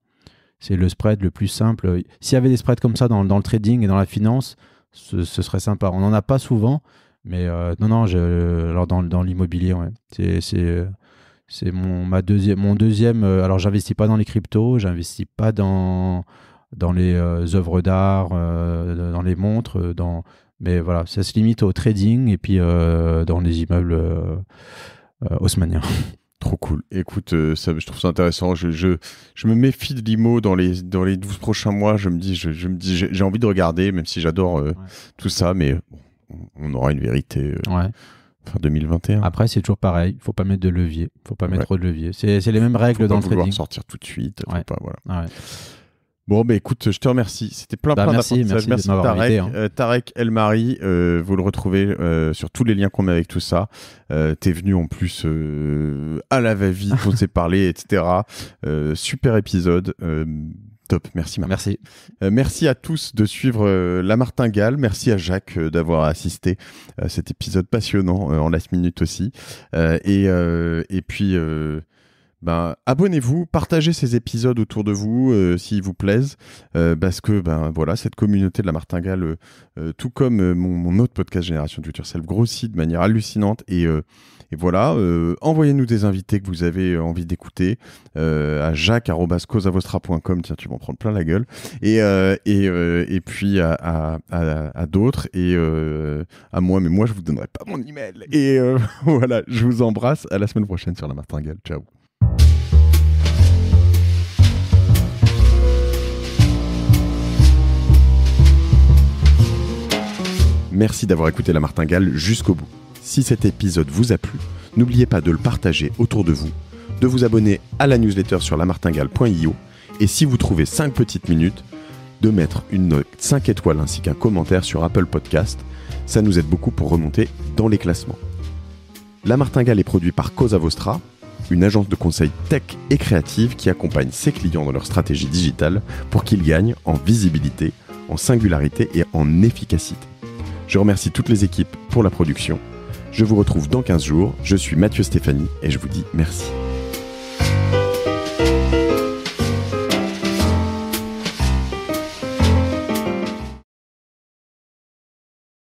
c'est le spread le plus simple. S'il y avait des spreads comme ça dans le trading et dans la finance, ce serait sympa. On n'en a pas souvent, mais alors dans l'immobilier, ouais. C'est mon deuxième. Alors, j'investis pas dans les cryptos, j'investis pas dans les œuvres d'art, dans les montres, mais voilà, ça se limite au trading et puis dans les immeubles haussmanniens. Trop cool. Écoute, je trouve ça intéressant. Je me méfie de l'IMO dans les 12 prochains mois. Je me dis, j'ai envie de regarder, même si j'adore tout ça, mais on aura une vérité fin 2021. Après, c'est toujours pareil. Il ne faut pas mettre de levier. Il ne faut pas mettre trop de levier. C'est les mêmes règles dans le trading. Faut pas sortir tout de suite. Faut pas, voilà. Ouais. Bon, écoute, je te remercie. C'était plein d'apprentissages. Merci Tarek. Tarek El Mari, vous le retrouvez sur tous les liens qu'on met avec tout ça. T'es venu en plus à la va-vite, on s'est parlé, etc. Super épisode. Top, merci Marc. Merci. Merci à tous de suivre La Martingale. Merci à Jacques d'avoir assisté à cet épisode passionnant en last minute aussi. Et puis... abonnez-vous, partagez ces épisodes autour de vous s'ils vous plaisent, parce que voilà, cette communauté de La Martingale, tout comme mon autre podcast Génération Future Self, grossit de manière hallucinante et voilà, envoyez-nous des invités que vous avez envie d'écouter à jacques@causavostra.com. Tiens, tu vas en prendre plein la gueule, et puis à d'autres et à moi, mais moi je vous donnerai pas mon email. Et voilà, je vous embrasse, à la semaine prochaine sur La Martingale. Ciao. Merci d'avoir écouté La Martingale jusqu'au bout. Si cet épisode vous a plu, n'oubliez pas de le partager autour de vous, de vous abonner à la newsletter sur lamartingale.io et si vous trouvez 5 petites minutes, de mettre une note 5 étoiles ainsi qu'un commentaire sur Apple Podcast. Ça nous aide beaucoup pour remonter dans les classements. La Martingale est produit par Cosa Vostra, une agence de conseil tech et créative qui accompagne ses clients dans leur stratégie digitale pour qu'ils gagnent en visibilité, en singularité et en efficacité. Je remercie toutes les équipes pour la production. Je vous retrouve dans 15 jours. Je suis Mathieu Stéphanie et je vous dis merci.